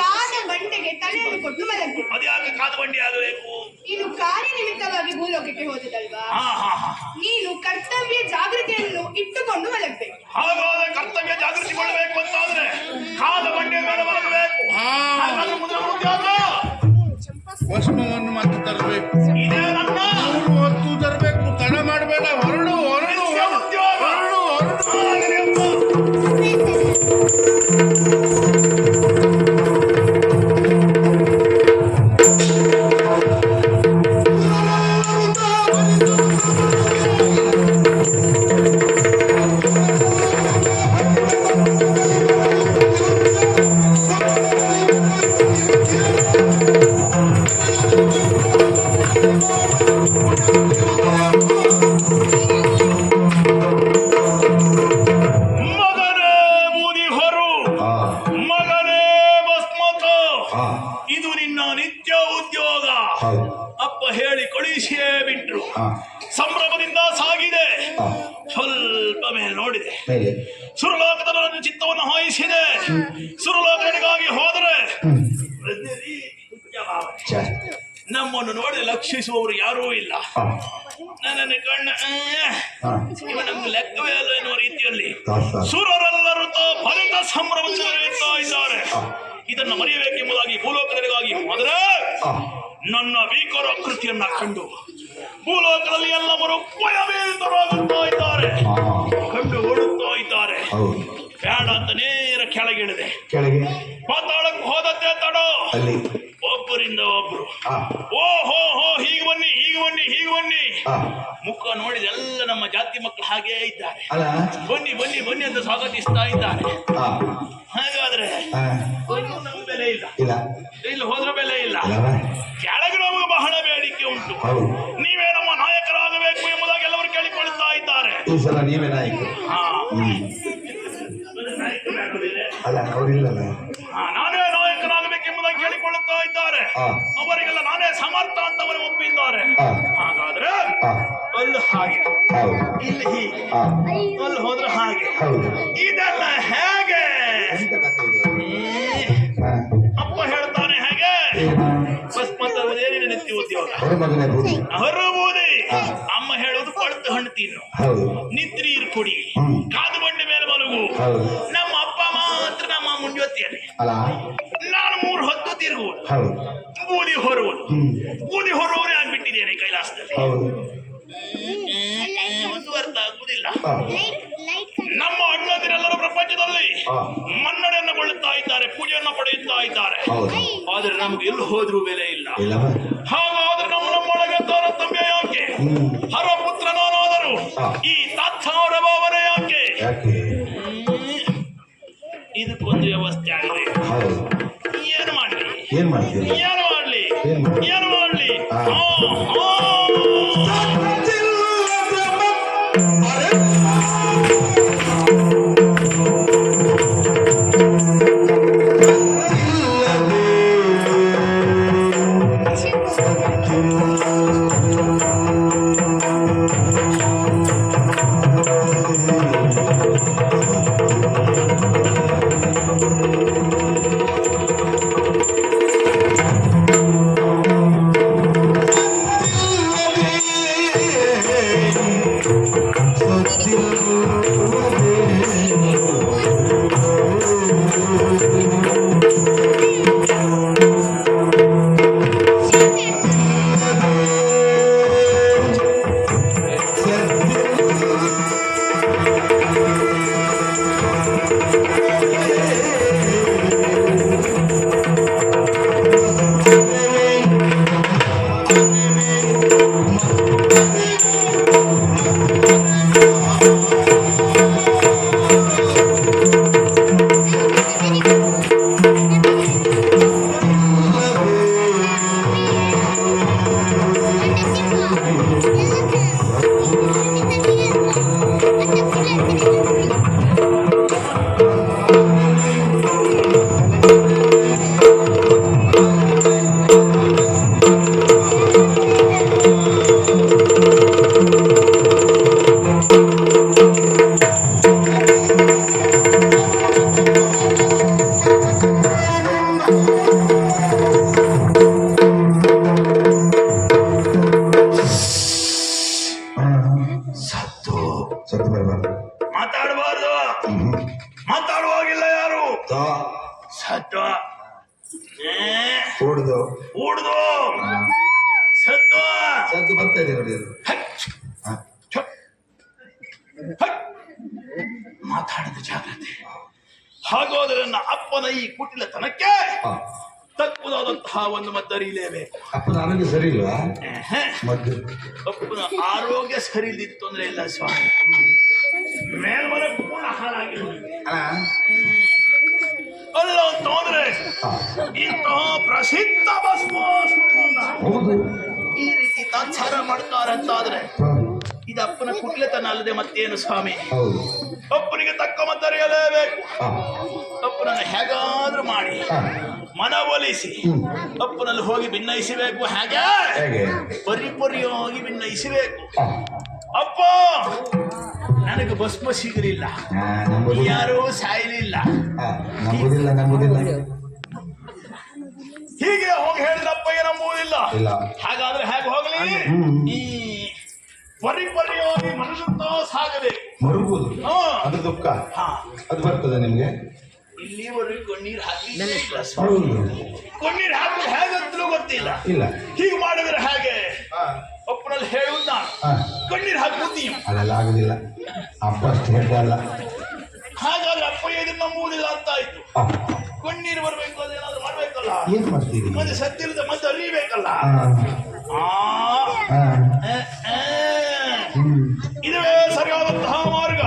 ಕಾದ ಬಂಡೆಗೆ ತಲೆಯನ್ನು ಕೊಟ್ಟು ಮಲಗಬೇಕು. ಅದ್ಯಾಕೆ ಕಾದ ಬಂಡಿ ಆಗಬೇಕು? ನೀನು ಕಾರ್ಯನಿಮಿತ್ತವಾಗಿ ಭೂಲೋಕಕ್ಕೆ ಹೋದದಲ್ವಾ? ಹಾ ಹಾ ಹಾ. ನೀನು ಕರ್ತವ್ಯ ಜಾಗೃತಿಯನ್ನು ಇಟ್ಟುಕೊಂಡು ಮಲಗಬೇಕು. ಹಾಗಾದ್ರೆ ಕರ್ತವ್ಯ ಜಾಗೃತಿಗೊಳ್ಳಬೇಕು ಅಂತಾದ್ರೆ ಕಾದ ಬಂಡಿಯ ಮೇಲೆ ಮಲಗಬೇಕು. ಹಾಗಾದ್ರೆ ಮುಂದೆ ಉದ್ಯೋಗ ಭಸ್ಮವನ್ನು ಮತ್ತೆ ತರಬೇಕು. ಇದೇ ನನ್ನ 3 ಹೊತ್ತು ತರಬೇಕು. ತಡ ಮಾಡಬೇಡ. ಹೊರಡು ಹೊರಡು ಉದ್ಯೋಗ. ಹೊರಡು ಹೊರಡು. ಆಗಲಿ ಅಪ್ಪ. ನಿತ್ಯ ಉದ್ಯೋಗ ಹೌದು. ಅಪ್ಪ ಹೇಳಿ ಕಳುಹಿಸಿಯೇ ಬಿಟ್ರು. ಹಾ. ಸಂಭ್ರಮದಿಂದ ಸಾಗಿದೆ. ಹಾ. ಸ್ವಲ್ಪ ಮೇಲೆ ನೋಡಿದೆ, ಮೇಲೆ ಸುರಲೋಕದ ನನ್ನ ಚಿತ್ತವನ್ನು ಹಾಯಿಸಿದೆ. ಸುರಲೋಕನಿಗಾಗಿ ಹೋದರೆ ಛೆ. ನಮ್ಮನ್ನು ನೋಡಿ ಲಕ್ಷಿಸುವವರು ಯಾರೂ ಇಲ್ಲ. ಹಾ. ನನ್ನ ಕಣ್ಣ ಹಾ. ಇವ ನಮ್ಗೆ ಲೆಕ್ಕವೇ ಅಲ್ಲ ಎನ್ನುವ ರೀತಿಯಲ್ಲಿ ಹಾ. ಸುರರೆಲ್ಲರೂ ಫಲಿತ ಸಂಭ್ರಮದಿಂದ ನಡೆಯುತ್ತಾ ಇದ್ದಾರೆ. ಇದನ್ನು ಮರೆಯಬೇಕೆಂಬುದಾಗಿ ಭೂಲೋಕಗಳಿಗಾಗಿ ಹೋದರೆ ಹಾ. ನನ್ನ ಭೀಕರ ಕೃತಿಯನ್ನ ಕಂಡು ಭೂಲೋಕದಲ್ಲಿ ಎಲ್ಲವರು ಭಯಭೀತರಾಗುತ್ತಾ ಇದ್ದಾರೆ, ಹಾ. ಕಂಡು ಓಡುತ್ತಾ ಇದ್ದಾರೆ. ಹೌದು. ಬೇಡ ಅಂತ ನೇರ ಕೆಳಗಿಳಿದೆ. ಕೆಳಗೆ ಪಾತಾಳಕ್ಕೆ ಹೋದದ್ದೇ ತಡ. ಅಲ್ಲಿ ಒಬ್ಬರಿಂದ ಒಬ್ರು ಹಾ. ಓ ಹೋ ಹೋ ಹೀಗೆ ಬನ್ನಿ ಹೀಗೆ ಬನ್ನಿ ಹೀಗೆ ಬನ್ನಿ. ಹಾ. ಮುಖ ನೋಡಿದ ಎಲ್ಲ ನಮ್ಮ ಜಾತಿ ಮಕ್ಕಳು ಹಾಗೇ ಇದ್ದಾರೆ. ಅಲ್ಲ. ಬನ್ನಿ ಬನ್ನಿ ಬನ್ನಿ ಅಂತ ಸ್ವಾಗತಿಸ್ತಾ ಇದ್ದಾರೆ. ಹಾ. ಹಾಗಾದ್ರೆ ಹಾ. ನಮ್ಗೆ ಬೆಲೆ ಇಲ್ಲ, ಇಲ್ಲ. ಇಲ್ಲಿ ಹೋದ್ರೆ ಬೆಲೆ ಇಲ್ಲ. ಇಲ್ಲವ? ಕೆಳಗೆ ನಮಗೆ ಬಹಳ ಬೇಡಿಕೆ ಉಂಟು. ಹೌದು. ನೀವೇ ನಮ್ಮ ನಾಯಕರಾಗಬೇಕು ಎಂಬುದಾಗಿ ಎಲ್ಲರೂ ಕೇಳಿಕೊಳ್ಳುತ್ತಾ ಇದ್ದಾರೆ. ಈ ಸಲ ನೀವೇ ನಾಯಕರು. ಹಾ. ಅಲ್ಲ ಅವರಿಲ್ಲಲ್ಲ. ನಾನೇ ನಾಯಕರಾಗಬೇಕೆಂಬುದಾಗಿ ಕೇಳಿಕೊಳ್ಳುತ್ತಾ ಇದ್ದಾರೆ. ಹಾ. ಅವರಿಗೆಲ್ಲ ನಾನೇ ಸಮರ್ಥ ಅಂತವರು ಒಪ್ಪಿದ್ದಾರೆ. ಹಾ. ಹಾಗಾದ್ರೆ ಹಾ. ಅಲ್ಲಿ ಹಾಗೆ, ಹೌದು. ಇಲ್ಲಿ ಹೀಗೆ, ಹಾ. ಅಲ್ಲಿ ಹೋದ್ರೆ ಹಾಗೆ, ಹೌದು. ಇದೆಲ್ಲ ಹೇಗೆ? ಎಂತ ಕಥೆ ಇದು? ಹಾ. ಅಪ್ಪ ಹೇಳ್ತಾನೆ ಹೇಗೆ? ಏನಿದೆ ನಿತ್ಯ ಉದ್ಯೋಗ ಅವರ ಮಗನೇ ಬೂದಿ. ಹೊರಬೂದಿ. ಹಾ. ಅಮ್ಮ ಹೇಳುವುದು ಕೊಳ್ತು ಹಣ್ಣು ತಿನ್ನು, ಹೌದು. ನಿತ್ರೀರ್ ಕುಡಿ, ಹ್ಮ್. ಕಾದು ಬಂಡೆ ಮೇಲೆ ಮಲಗು. ಹೌದು. ನಮ್ಮ ಅಪ್ಪ ಮಾತ್ರ ನಮ್ಮ ಮುಂಜೊತ್ತಿಯಲ್ಲಿ ಅಲ್ಲ. ನಾನು 3 ಹೊತ್ತು ತಿರುಗುವುದು, ಹೌದು. ಬೂದಿ ಹೊರುವುದು. ಹ್ಮ್. ಬೂದಿ ಹೊರುವವರೇ ಆಗ್ಬಿಟ್ಟಿದ್ದೇನೆ ಕೈಲಾಸದಲ್ಲಿ. ಹೌದು. ಒಂದು ಅರ್ಥ ಆಗುವುದಿಲ್ಲ. ಹಾ. ನಮ್ಮ ಅಣ್ಣಂದಿರೆಲ್ಲರೂ ಪ್ರಪಂಚದಲ್ಲಿ ಹಾ. ಮನ್ನಣೆಯನ್ನು ಕೊಳ್ಳುತ್ತಾ ಇದ್ದಾರೆ, ಪೂಜೆಯನ್ನು ಪಡೆಯುತ್ತಾ ಇದ್ದಾರೆ. ಹೌದು. ಆದ್ರೆ ನಮ್ಗೆ ಎಲ್ಲಿ ಹೋದ್ರೂ ಬೆಲೆ ಇಲ್ಲ. ಇಲ್ಲವ? ಹಾಗಾದ್ರೆ ನಮ್ಮೊಳಗೆ ತಾರತಮ್ಯ ಯಾಕೆ? ಹ್ಮ್. ಹರಪುತ್ರ ನಾನಾದರೂ ಹಾ. ಈ ತಾತ್ಸಾರ ಭಾವನೆ ಯಾಕೆ? ಯಾಕೆ? ಇದಕ್ಕೊಂದು ವ್ಯವಸ್ಥೆ ಆಗಿದೆ. ಹೌದು. ಏನು ಮಾಡ್ಲಿ? ಏನ್ ಮಾಡ್ತೀರಿ? ಏನು ಮಾಡ್ಲಿ? ಏನ್ ಮಾಡ್ಲಿ? ಏನು ಮಾಡ್ಲಿ? ಹಾ. ಮಾತಾಡಬಾರ್ದು, ಮಾತಾಡುವಾಗಿಲ್ಲ ಯಾರು. ಸತ್ವ ಕೂಡ್ದು ಕೂಡ್ದು ಸತ್ವ ಸದ್ದು ಬರ್ತಾ ಇದೆ ನೋಡಿ ಅದು. ಮಾತಾಡದ ಜಾಗ್ರತೆ. ಹಾಗಾದ್ರೆ ನನ್ನ ಅಪ್ಪನ ಈ ಕುಟಿಲತನಕ್ಕೆ ಹಾ. ತಕ್ಕುದಾದಂತಹ ಒಂದು ಮದ್ದರಿಲೇಬೇಕು. ಅಪ್ಪನ ಆರೋಗ್ಯ ಸರಿ ಇಲ್ವಾ? ಮದ್ದು ಅಪ್ಪನ ಆರೋಗ್ಯ ಸರಿ ಇದ್ದಿದ್ದು ತೊಂದರೆ ಇಲ್ಲ ಸ್ವಾಮಿ. ಮೇಲ್ಮನೆ ಪೂರ್ಣ ಹಾಳಾಗಿ ಅಲ್ಲ ಅಂತಂದ್ರೆ ಇಂತಹ ಪ್ರಸಿದ್ಧ ಭಸ್ಮಾಸುರನನ್ನ ಹೌದು. ಈ ರೀತಿ ತಾತ್ಸಾರ ಮಾಡ್ತಾರಂತಾದ್ರೆ ಇದು ಅಪ್ಪನ ಕುಟ್ಲೆತನ ಅಲ್ಲದೆ ಮತ್ತೇನು ಸ್ವಾಮಿ? ಹೌದು. ಅಪ್ಪನಿಗೆ ತಕ್ಕ ಮತ್ತರಿಯಲೇಬೇಕು. ಹಾ. ಅಪ್ಪನನ್ನು ಹೇಗಾದ್ರೂ ಮಾಡಿ ಹಾ. ಮನವೊಲಿಸಿ ಅಪ್ಪನಲ್ಲಿ ಹೋಗಿ ಭಿನ್ನಯಿಸಬೇಕು. ಹೇಗೆ ಪರಿಪರಿಯಾಗಿ ಭಿನ್ನಯಿಸಬೇಕು. ಹಾ. ಅಪ್ಪ ನನಗೆ ಭಸ್ಮ ಸಿಗಲಿಲ್ಲ, ನಂಬುದಿಲ್ಲ. ಯಾರೂ ಸಾಯಲಿಲ್ಲ, ನಂಬುದಿಲ್ಲ ನಂಬುದಿಲ್ಲ. ಹೀಗೆ ಹೋಗಿ ಹೇಳಿದಪ್ಪ ನಂಬುವುದಿಲ್ಲ. ಇಲ್ಲ. ಹಾಗಾದ್ರೆ ಹೇಗೆ ಹೋಗಲಿ? ಈ ಪರಿಪರಿಯಾಗಿ ಮನುಷ್ಯಂತ ಸಾಗಬೇಕು. ಮರುಗುವುದು ಹಾ. ಅದು ದುಃಖ. ಹಾ. ಅದು ಬರ್ತದೆ ನಿಮ್ಗೆ. ಇಲ್ಲಿವರೆಗೂ ಕಣ್ಣೀರು ಹಾಕಿ ಹೌದು. ಕಣ್ಣೀರು ಹಾಕಿ ಹೇಗಂತಲೂ ಗೊತ್ತಿಲ್ಲ. ಇಲ್ಲ. ಹೀಗೆ ಮಾಡಿದ್ರೆ ಹೇಗೆ? ಅಪ್ಪನಲ್ಲಿ ಹೇಳುವುದ ಹಾ. ಕಣ್ಣೀರು ಹಾಕುವುದು ನೀವು. ಅಲ್ಲೆಲ್ಲ ಆಗುದಿಲ್ಲ. ಅಪ್ಪ ಅಷ್ಟು ಹೇಳ್ದಲ್ಲ. ಹಾಗಾದ್ರೆ ಅಪ್ಪ ಇದನ್ನು ನಂಬುವುದಿಲ್ಲ ಅಂತ ಆಯ್ತು. ಹಾ. ಕಣ್ಣೀರು ಬರ್ಬೇಕು, ಅದೇನಾದ್ರು ಮಾಡ್ಬೇಕಲ್ಲ. ಏನ್ ಮಾಡ್ತೀರಿ? ಮತ್ತೆ ಸತ್ತಿರದ ಮತ್ತೆ ಅರಿಬೇಕಲ್ಲ. ಹಾ. ಹಾ. ಇದುವೇ ಸರಿಯಾದಂತಹ ಮಾರ್ಗ.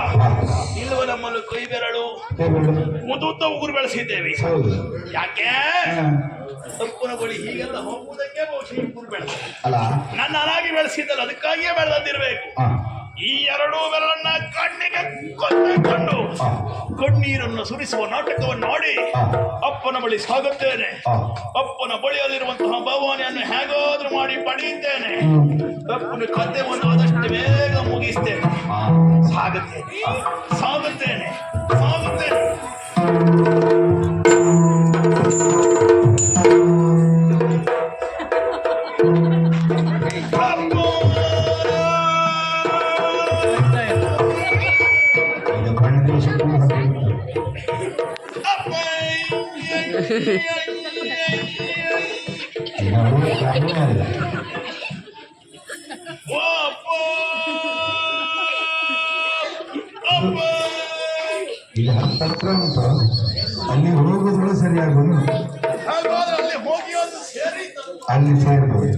ಇಲ್ಲವ ನಮ್ಮನ್ನು ಕೈ ಬೆರಳು ಮುದುತ್ತ ಉಗುರು ಬೆಳೆಸಿದ್ದೇವೆ. ಹೌದು. ಯಾಕೆ? ಹಾ. ಅಪ್ಪನ ಬಳಿ ಹೀಗೆಲ್ಲ ಹೋಗುವುದಕ್ಕೆ ಬಹುಶಃ ಉಗುರು ಬೆಳೆದ. ಅಲ್ಲ. ನನ್ನ ಅನಾಗಿ ಬೆಳೆಸಿದ್ದಲ್ಲ, ಅದಕ್ಕಾಗಿಯೇ ಬೆಳೆದಿರಬೇಕು. ಹಾ. ಈ ಎರಡೂ ಬೆರಳನ್ನ ಕಣ್ಣಿಗೆ ಕೊತ್ತಿಕೊಂಡು ಹಾ. ಕಣ್ಣೀರನ್ನು ಸುರಿಸುವ ನಾಟಕವನ್ನು ನೋಡಿ ಹಾ. ಅಪ್ಪನ ಬಳಿ ಸಾಗುತ್ತೇನೆ. ಹಾ. ಅಪ್ಪನ ಬಳಿಯಲ್ಲಿರುವಂತಹ ಭವಾನಿಯನ್ನು ಹೇಗಾದ್ರೂ ಮಾಡಿ ಪಡೆಯುತ್ತೇನೆ. ಅಪ್ಪನ ಕಥೆಯನ್ನು ಆದಷ್ಟು ಬೇಗ ಮುಗಿಸ್ತೇನೆ. ಹಾ. ಸಾಗುತ್ತೇನೆ ಸಾಗುತ್ತೇನೆ ಸಾಗುತ್ತೇನೆ. ಇದು ಕಣ್ಣಿಗೆ ಸುಟ್ಟು ಹಾಕಿಬಿಟ್ಟು. ಇನ್ನು ಕಡಿಮೆ ಅಲ್ಲ. ಇಲ್ಲಿ ಹತ್ತತ್ರ ಉಂಟು, ಅಲ್ಲಿ ಹೋಗುದು ಸರಿಯಾಗುದು. ಹಾಗಾದ್ರೆ ಅಲ್ಲಿ ಹೋಗಿ ಒಂದು ಸೇರಿತು. ಅಲ್ಲಿ ಸೇರ್ಬೋದು.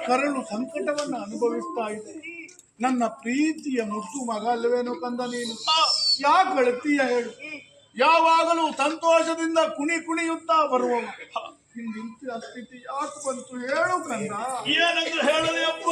ಕರಳು ಸಂಕಟವನ್ನು ಅನುಭವಿಸ್ತಾ ಇದೆ. ನನ್ನ ಪ್ರೀತಿಯ ಮುದ್ದು ಮಗ ಅಲ್ಲವೇನು ಕಂದ ನೀನು? ಯಾಕೆ ಅಳ್ತೀಯ ಹೇಳು? ಯಾವಾಗಲೂ ಸಂತೋಷದಿಂದ ಕುಣಿಯುತ್ತಾ ಬರುವವ ಹಿಂದಿಂತ ಸ್ಥಿತಿ ಯಾಕೆ ಬಂತು ಹೇಳು ಕಂದ? ಏನಂತ ಹೇಳಲಿ ಅಪ್ಪ?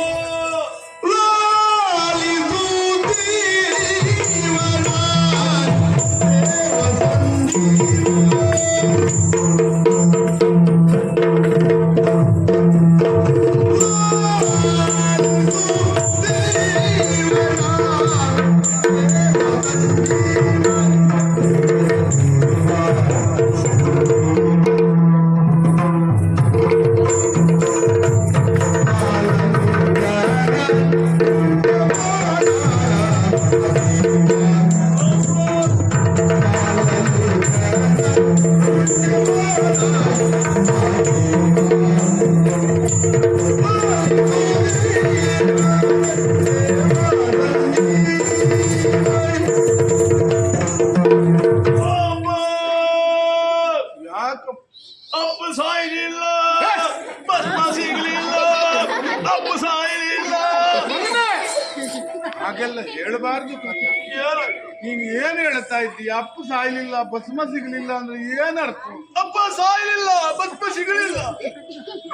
ಹಾಗೆಲ್ಲ ಹೇಳಬಾರ್ದು ಕಂದ. ಏನು ನೀನ್ ಏನ್ ಹೇಳ್ತಾ ಇದ್ದೀಯ? ಅಪ್ಪು ಸಾಯ್ಲಿಲ್ಲ, ಭಸ್ಮ ಸಿಗ್ಲಿಲ್ಲ ಅಂದ್ರೆ ಏನರ್ಥ? ಅಪ್ಪ ಸಾಯಲಿಲ್ಲ, ಭಸ್ಮ ಸಿಗಲಿಲ್ಲ.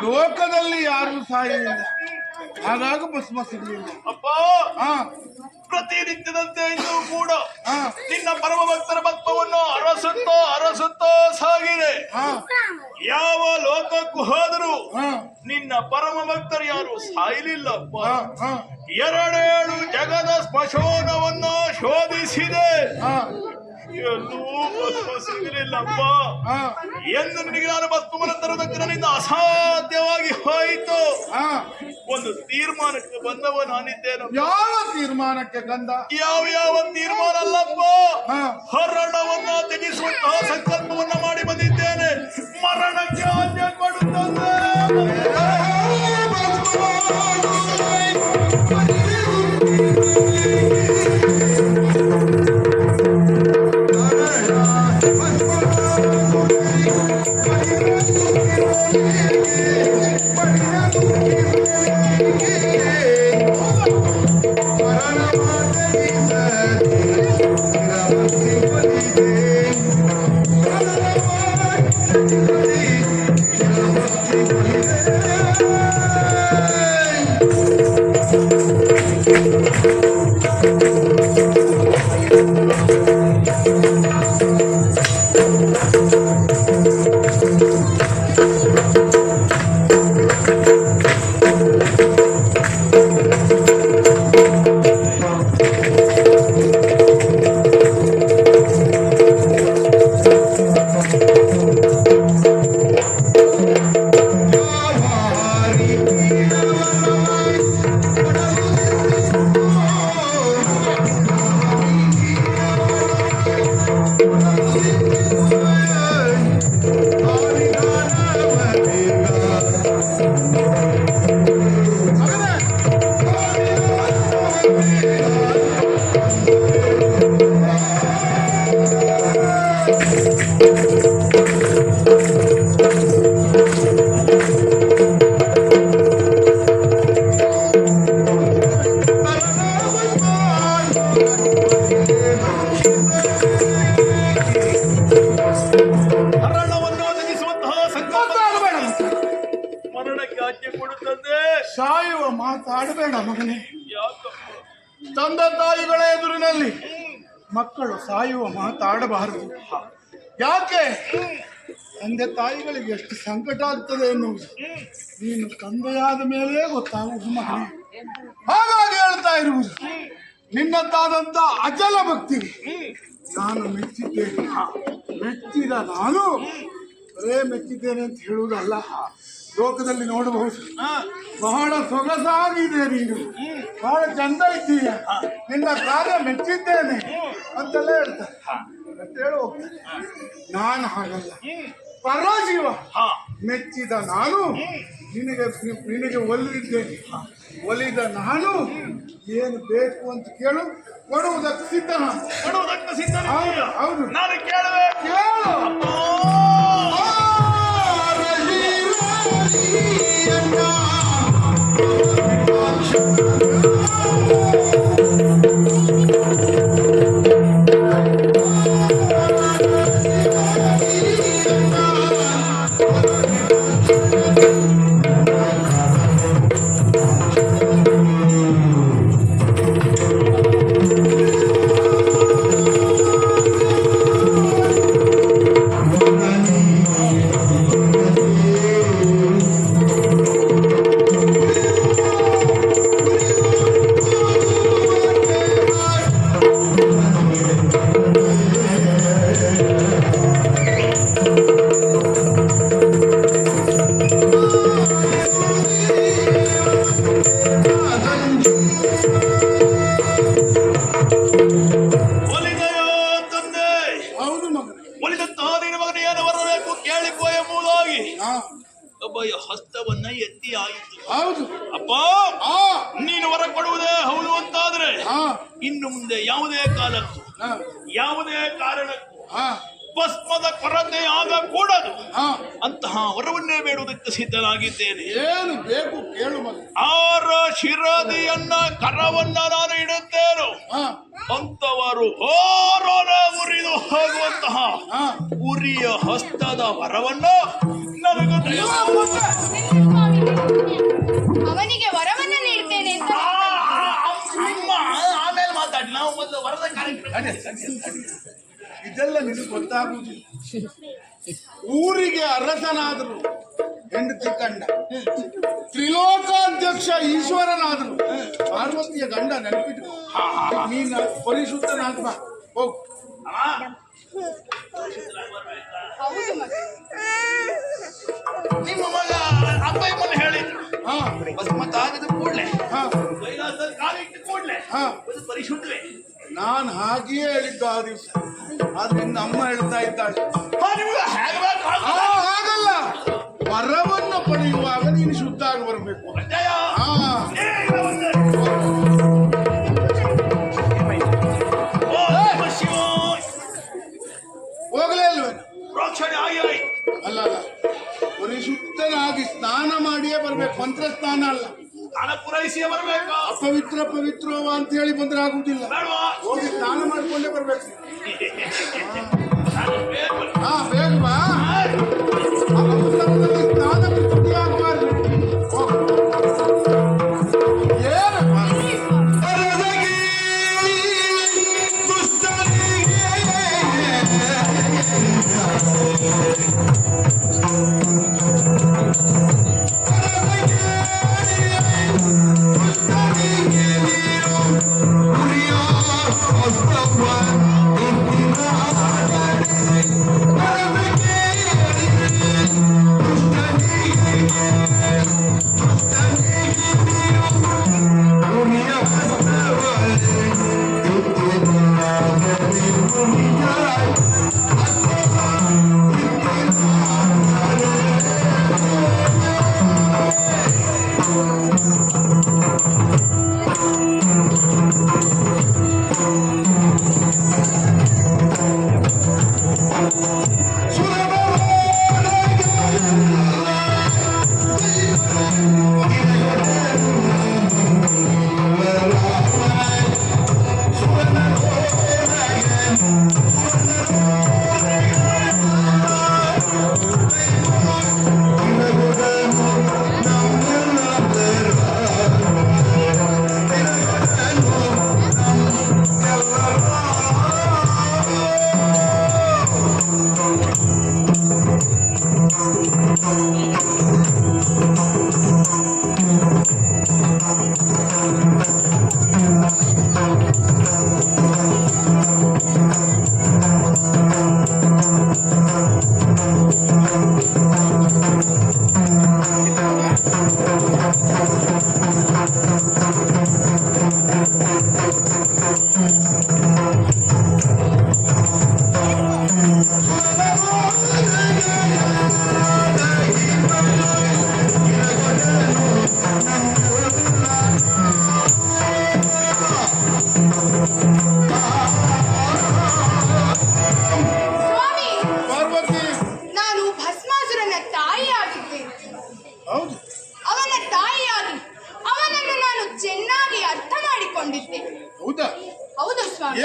ಲೋಕದಲ್ಲಿ ಯಾರು ಸಾಯಲಿಲ್ಲ, ಹಾಗಾಗಿ ಭಸ್ಮ ಸಿಗ್ಲಿಲ್ಲ. ಅಪ್ಪ ಹಾ ಪ್ರತಿನಿತ್ಯದಂತೆ ಇಂದು ಕೂಡ ಹಾ ನಿನ್ನ ಪರಮ ಭಕ್ತರ ಭಕ್ತವನ್ನು ಅರಸುತ್ತಾ ಸಾಗಿದೆ. ಹಾ ಯಾವ ಲೋಕಕ್ಕೂ ಹೋದರೂ ಹಾ ನಿನ್ನ ಪರಮ ಭಕ್ತರು ಯಾರು ಸಾಯಲಿಲ್ಲಪ್ಪ. ಹಾ ಹಾ ಎರಡೇಳು ಜಗದ ಸ್ಮಶಾನವನ್ನು ಶೋಧಿಸಿದೆ, ಹಾ ಎಲ್ಲೂ ಭಸ್ಮ ಸಿಗಲಿಲ್ಲಪ್ಪ. ಹಾ ಎಂದು ನಿನಗೆ ನಾನು ಭಸ್ಮವನ್ನು ತರುವುದಕ್ಕೆ ನನ್ನಿಂದ ಅಸಾಧ್ಯವಾಗಿ ಹೋಯಿತು. ಹಾ ಒಂದು ತೀರ್ಮಾನಕ್ಕೆ ಬಂದವ ನಾನಿದ್ದೇನು. ಯಾವ ತೀರ್ಮಾನಕ್ಕೆ ಕಂದ? ಯಾವ ತೀರ್ಮಾನ ಅಲ್ಲಪ್ಪ, ಹಾ ಹರಣವನ್ನ ತ್ಯಜಿಸುವಂತಹ ಸಂಕಲ್ಪವನ್ನ ಮಾಡಿ ಬಂದಿದ್ದೇನೆ. ಮರಣಕ್ಕೆ ಆಜ್ಞೆ ಕೊಡುತ್ತದೆ. ಹರಣವನ್ನು ತ್ಯಜಿಸುವಂತಹ ಸಂಕಲ್ಪ ಮರಣಕ್ಕೆ ಆಜ್ಞೆ ಕೊಡುತ್ತದೆ. ಸಾಯುವ ಮಾತಾಡಬೇಡ ಮಗನೇ. ಯಾಕಪ್ಪ? ತಂದೆ ತಾಯಿಗಳ ಎದುರಿನಲ್ಲಿ ಮಕ್ಕಳು ಸಾಯುವ ಮಾತಾಡಬಾರದು. ಯಾಕೆ? ತಂದೆ ತಾಯಿಗಳಿಗೆ ಎಷ್ಟು ಸಂಕಟ ಆಗ್ತದೆ ಎನ್ನುವುದು ನೀನು ತಂದೆಯಾದ ಮೇಲೆ ಗೊತ್ತಾಗುವುದು ಮಗನೇ. ಹಾಗಾಗಿ ಹೇಳ್ತಾ ಇರುವುದು, ನಿನ್ನದ್ದಾದಂತ ಅಚಲ ಭಕ್ತಿಗೆ ನಾನು ಮೆಚ್ಚಿದ್ದೇನೆ. ಮೆಚ್ಚಿದ ನಾನು ಬರೇ ಮೆಚ್ಚಿದ್ದೇನೆ ಅಂತ ಹೇಳುವುದಲ್ಲ, ಲೋಕದಲ್ಲಿ ನೋಡಬಹುದು ಬಹಳ ಸೊಗಸಾಗಿದೆ, ನೀನು ಬಹಳ ಚಂದ ಇದ್ದೀಯ, ನಿನ್ನ ಕಾರ್ಯ ಮೆಚ್ಚಿದ್ದೇನೆ ಅಂತೆಲ್ಲ ಹೇಳ್ತಾರೆ. ಅಂತ ಹೇಳಿ ಹೋಗ್ತಾರೆ. ನಾನು ಹಾಗಲ್ಲ, ಪರಶಿವ ಮೆಚ್ಚಿದ ನಾನು ನಿನಗೆ ಒಲಿದಿದ್ದೇನೆ. ಒಲಿದ ನಾನು ಏನು ಬೇಕು ಅಂತ ಕೇಳು, ಕೊಡುವುದಕ್ಕೆ ಸಿದ್ಧ. ಕೊಡುವುದಕ್ಕೆ ಸಿದ್ಧ. ಹೌದು, ನಾನು ಕೇಳುವೆ. ಕೇಳು. ಹಸ್ತವನ್ನ ಎತ್ತಿ ಆಯಿತು. ಹೌದು ಅಪ್ಪ, ನೀನು ಹೊರ ಕೊಡುವುದೇ ಹೌದು ಅಂತಾದ್ರೆ ಇನ್ನು ಮುಂದೆ ಯಾವುದೇ ಕಾಲಕ್ಕೂ ಯಾವುದೇ ಕಾರಣಕ್ಕೂ ಭಸ್ಮದ ಕೊರತೆ ಆಗಕೂಡದು. ಹಾ ಅಂತಹ ವರವನ್ನೇ ಬೇಡುವುದಕ್ಕೆ ಸಿದ್ಧನಾಗಿದ್ದೇನೆ. ಏನು ಬೇಕು ಕೇಳು ಮಗ. ಆರ ಶಿರದಿಯನ್ನ ಕರವನ್ನ ನಾನು ಇಡುತ್ತೇನು. ಹಾ ಅಂತವರು ಹೋರೋನೆ ಮುರಿದು ಹೋಗುವಂತಹ ಹಾ ಉರಿಯ ಹಸ್ತದ ವರವನ್ನ ನನಗೆ ಅವನಿಗೆ ವರವನ್ನ ನೀಡ್ತೇನೆ ಅಂತ ಆಮೇಲೆ ಮಾತಾಡಿ. ನಾವು ಮೊದಲು ವರದ ಕಾರ್ಯಕ್ರಮ ಇದೆಲ್ಲ ನಿನಗೆ ಗೊತ್ತಾಗುವುದಿಲ್ಲ. ಊರಿಗೆ ಅರಸನಾದರು ಹೆಂಡತಿ ಕಂಡ, ತ್ರಿಲೋಕಾಧ್ಯಕ್ಷ ಈಶ್ವರನಾದರು ಪಾರ್ವತಿಯ ಗಂಡ ನೆನಪಿಟ್ಟು ನೀನು ಪರಿಶುದ್ಧನಾಗ್ಬ ಹೋಗು. ಹೌದು ಮಗ. ನಿಮ್ಮ ಮಗ ಅಪ್ಪಯ್ಯಮ್ಮನ ಹೇಳಿದ್ರು ಹಾ ಭಸ್ಮತ ಆಗಿದ ಕೂಡಲೇ ಹಾ ಕೈಲಾಸದಲ್ಲಿ ಕಾಲಿಟ್ಟ ಕೂಡಲೇ ಹಾ ಅದು ಪರಿಶುದ್ಧವೇ. ನಾನು ಹಾಗೆಯೇ ಹೇಳಿದ್ದು ಆ ದಿವಸ. ಆದ್ರೆ ಇನ್ನು ಅಮ್ಮ ಹೇಳ್ತಾ ಇದ್ದಾಳೆ ನಿಮ್ಗೆ ಹೇಗೆ ಬೇಕಾಗ್ತದೆ? ಹಾಗಲ್ಲ, ವರವನ್ನು ಪಡೆಯುವಾಗ ನೀನು ಶುದ್ಧ ಆಗಿ ಬರಬೇಕು. ಅಜ್ಜಯ್ಯ, ಹಾ ಈಗ ಬಂದೆ. ಓ ನಮಃ ಶಿವಾಯ. ಹೋಗಲೇ ಅಲ್ವೇ? ಪ್ರೋಕ್ಷಣೆ ಆಗಿ ಅಲ್ಲ ಅಲ್ಲ, ಪರಿಶುದ್ಧನಾಗಿ ಸ್ನಾನ ಮಾಡಿಯೇ ಬರ್ಬೇಕು, ಮಂತ್ರ ಸ್ನಾನ ಅಲ್ಲ. ಹಣ ಪೂರೈಸಿಯೇ ಬರಬೇಕಾ? ಅಪವಿತ್ರ ಪವಿತ್ರವ ಅಂತ ಹೇಳಿ ಬಂದ್ರೆ ಆಗುದಿಲ್ಲ. ಬೇಡವಾ? ಹೋಗಿ ಸ್ನಾನ ಮಾಡ್ಕೊಂಡೇ ಬರ್ಬೇಕು. ನಾನು ಬೇಕು. ಹಾ ಬೇಗ ಬಾ. ಅಪವಿತ್ರದಲ್ಲಿ ಸ್ನಾನ ಶುದ್ಧಿ ಆಗಬಾರ್ದು. ಏನಪ್ಪ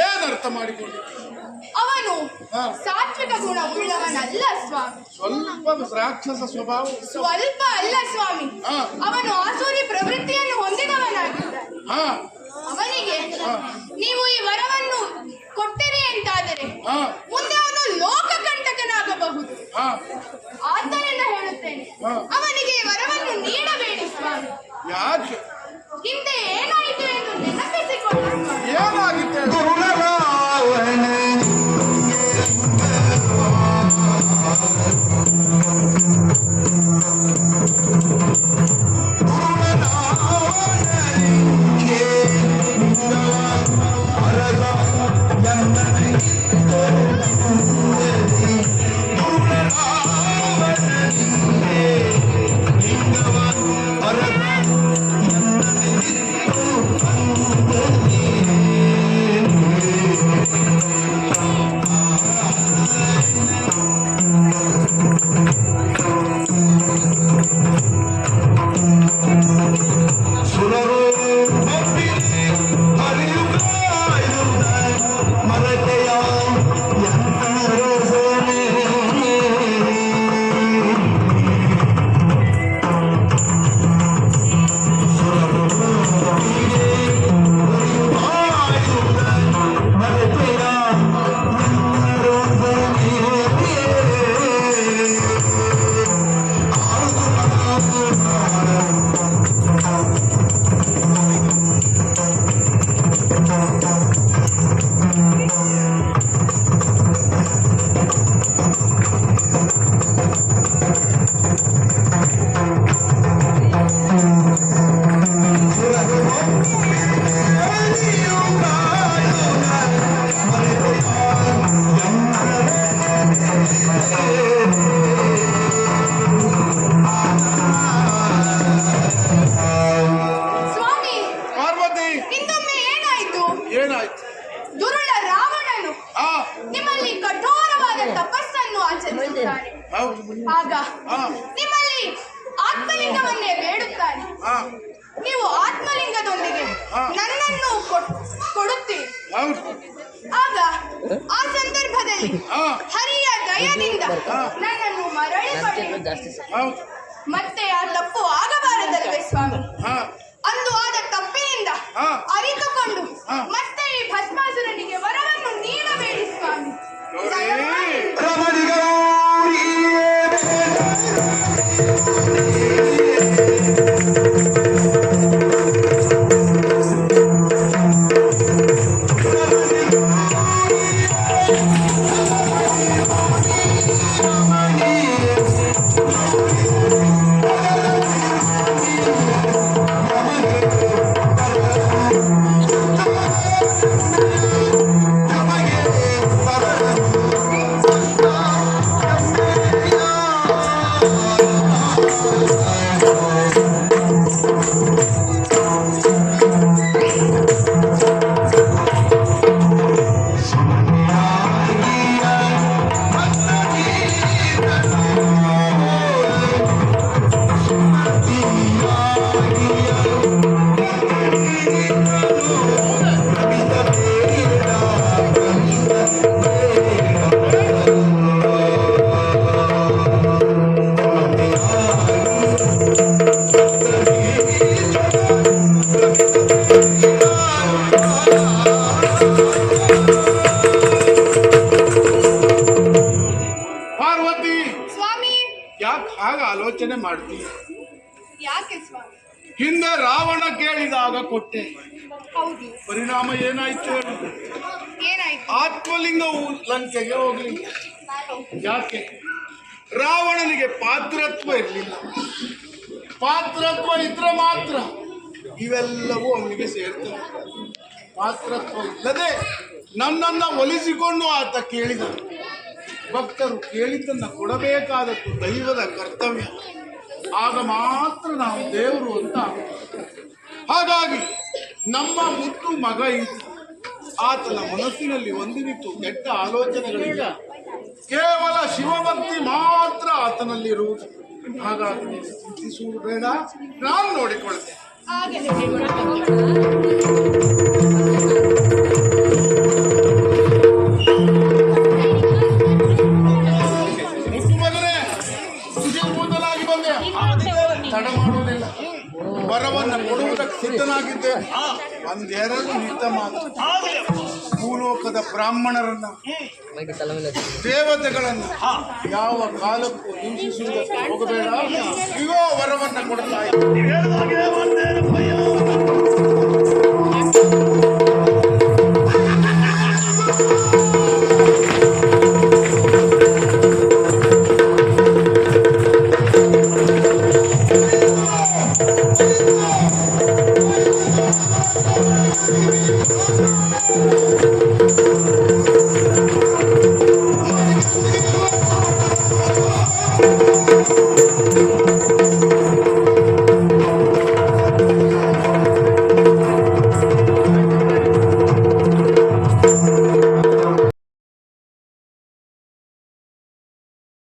ಏನ್ ಅರ್ಥ ಮಾಡಿಕೊಂಡಿದ್ದೆ? ಅವನು ಸಾತ್ವಿಕ ಗುಣ ಉಳ್ಳವನಲ್ಲ ಸ್ವಾಮಿ. ಸ್ವಲ್ಪ ರಾಕ್ಷಸ ಸ್ವಭಾವ. ಸ್ವಲ್ಪ ಅಲ್ಲ ಸ್ವಾಮಿ, ಅವನು ಆಸುರಿ ಪ್ರವೃತ್ತಿಯನ್ನು ಹೊಂದಿದವನಾಗಿದ್ದಾನೆ. ಅವನಿಗೆ ನೀವು ಈ ವರವನ್ನು ಕೊಟ್ಟರೆ ಅಂತಾದರೆ ಮುಂದೆ ಅವನು ಲೋಕಕಂಟಕನಾಗಬಹುದು. ಆದ್ದರಿಂದ ಹೇಳುತ್ತೇನೆ, ಅವನಿಗೆ ಈ ವರವನ್ನು ನೀಡಬೇಡಿ ಸ್ವಾಮಿ. ಯಾಕೆ? ಹಿಂದೆ ಏನಾಯಿತು ಎಂದು ನೆನಪಿಸಿಕೊಳ್ಳ. ಏನಾಗಿತ್ತು? ಹೌದು. ಆಗ ಹಾ. ನಿಮ್ಮಲ್ಲಿ ಆತ್ಮಲಿಂಗವನ್ನೇ ಬೇಡುತ್ತಾನೆ. ಹಾ. ನೀವು ಆತ್ಮಲಿಂಗದೊಂದಿಗೆ ಹಾ. ನನ್ನನ್ನು ಕೊಡುತ್ತೀರಿ. ಹೌದು. ಆಗ ಆ ಸಂದರ್ಭದಲ್ಲಿ ಹಾ. ಹರಿಯ ದಯದಿಂದ ಹಾ. ನನ್ನನ್ನು ಮರಳಿ ಪಡೆಯಿರಿ. ಹೌದು. ಮತ್ತೆ ಆ ತಪ್ಪು ಆಗಬಾರದಲ್ವೇ ಸ್ವಾಮಿ? ಹಾ. ಅಂದು ಆದ ತಪ್ಪಿನಿಂದ ಹಾ. ಅರಿತುಕೊಂಡು ಹಾ. ಮತ್ತೆ ಈ ಭಸ್ಮಾಸುರನಿಗೆ ವರವನ್ನು ನೀಡಬೇಡಿ ಸ್ವಾಮಿ. ಗೌರಿ. ಪಾರ್ವತಿ, ಸ್ವಾಮಿ, ಯಾಕೆ ಹಾಗೆ ಆಲೋಚನೆ ಮಾಡ್ತೀಯ? ಯಾಕೆ ಸ್ವಾಮಿ? ಹಿಂದೆ ರಾವಣ ಕೇಳಿದಾಗ ಕೊಟ್ಟೆ, ಹೌದು, ಪರಿಣಾಮ ಏನಾಯ್ತು ಹೇಳು? ಏನಾಯ್ತು? ಆತ್ಮಲಿಂಗವು ಲಂಕೆಗೆ ಹೋಗ್ಲಿಲ್ಲ. ಯಾಕೆ? ರಾವಣನಿಗೆ ಪಾತ್ರತ್ವ ಇರಲಿಲ್ಲ. ಪಾತ್ರತ್ವ ಇದ್ರೆ ಮಾತ್ರ ಇವೆಲ್ಲವೂ ಅವನಿಗೆ ಸೇರ್ತವೆ. ಪಾತ್ರತ್ವ ಇಲ್ಲದೆ ನನ್ನನ್ನ ಒಲಿಸಿಕೊಂಡು ಆತ ಕೇಳಿದ. ಭಕ್ತರು ಕೇಳಿದ್ದನ್ನ ಕೊಡಬೇಕಾದದ್ದು ದೈವದ ಕರ್ತವ್ಯ. ಆಗ ಮಾತ್ರ ನಾವು ದೇವರು ಅಂತ ಆಗುತ್ತೆ. ಹಾಗಾಗಿ ನಮ್ಮ ಮುದ್ದು ಮಗ ಇದ್ದ ಆತನ ಮನಸ್ಸಿನಲ್ಲಿ ಒಂದಿನಿತು ಕೆಟ್ಟ ಆಲೋಚನೆಗಳಿಲ್ಲ. ಕೇವಲ ಶಿವಭಕ್ತಿ ಮಾತ್ರ ಆತನಲ್ಲಿ ಇರುವುದು. ಹಾಗಾಗಿ ನೀನು ಚಿಂತಿಸುವುದು ಬೇಡ, ನಾನು ನೋಡಿಕೊಳ್ತೇನೆ. ಆಗಲಿ. ಮುದ್ದು ಮಗನೇ, ಸುಶೀಲಭೂತನಾಗಿ ಬಂದೆ, ತಡ ಮಾಡುವುದಿಲ್ಲ. ವರವನ್ನು ಕೊಡುವುದಕ್ಕೆ ಸಿದ್ಧನಾಗಿದ್ದೆ. ಒಂದೆರಡು ನಿಂತ ಮಾತು. ಭೂಲೋಕದ ಬ್ರಾಹ್ಮಣರನ್ನ, ದೇವತೆಗಳನ್ನ ಯಾವ ಕಾಲಕ್ಕೂ ಹಿಂಸಿಸುವುದಕ್ಕೆ ಹೋಗಬೇಡ. ಇವೋ ವರವನ್ನು ಕೊಡ್ತಾ ಇದ್ದೆ.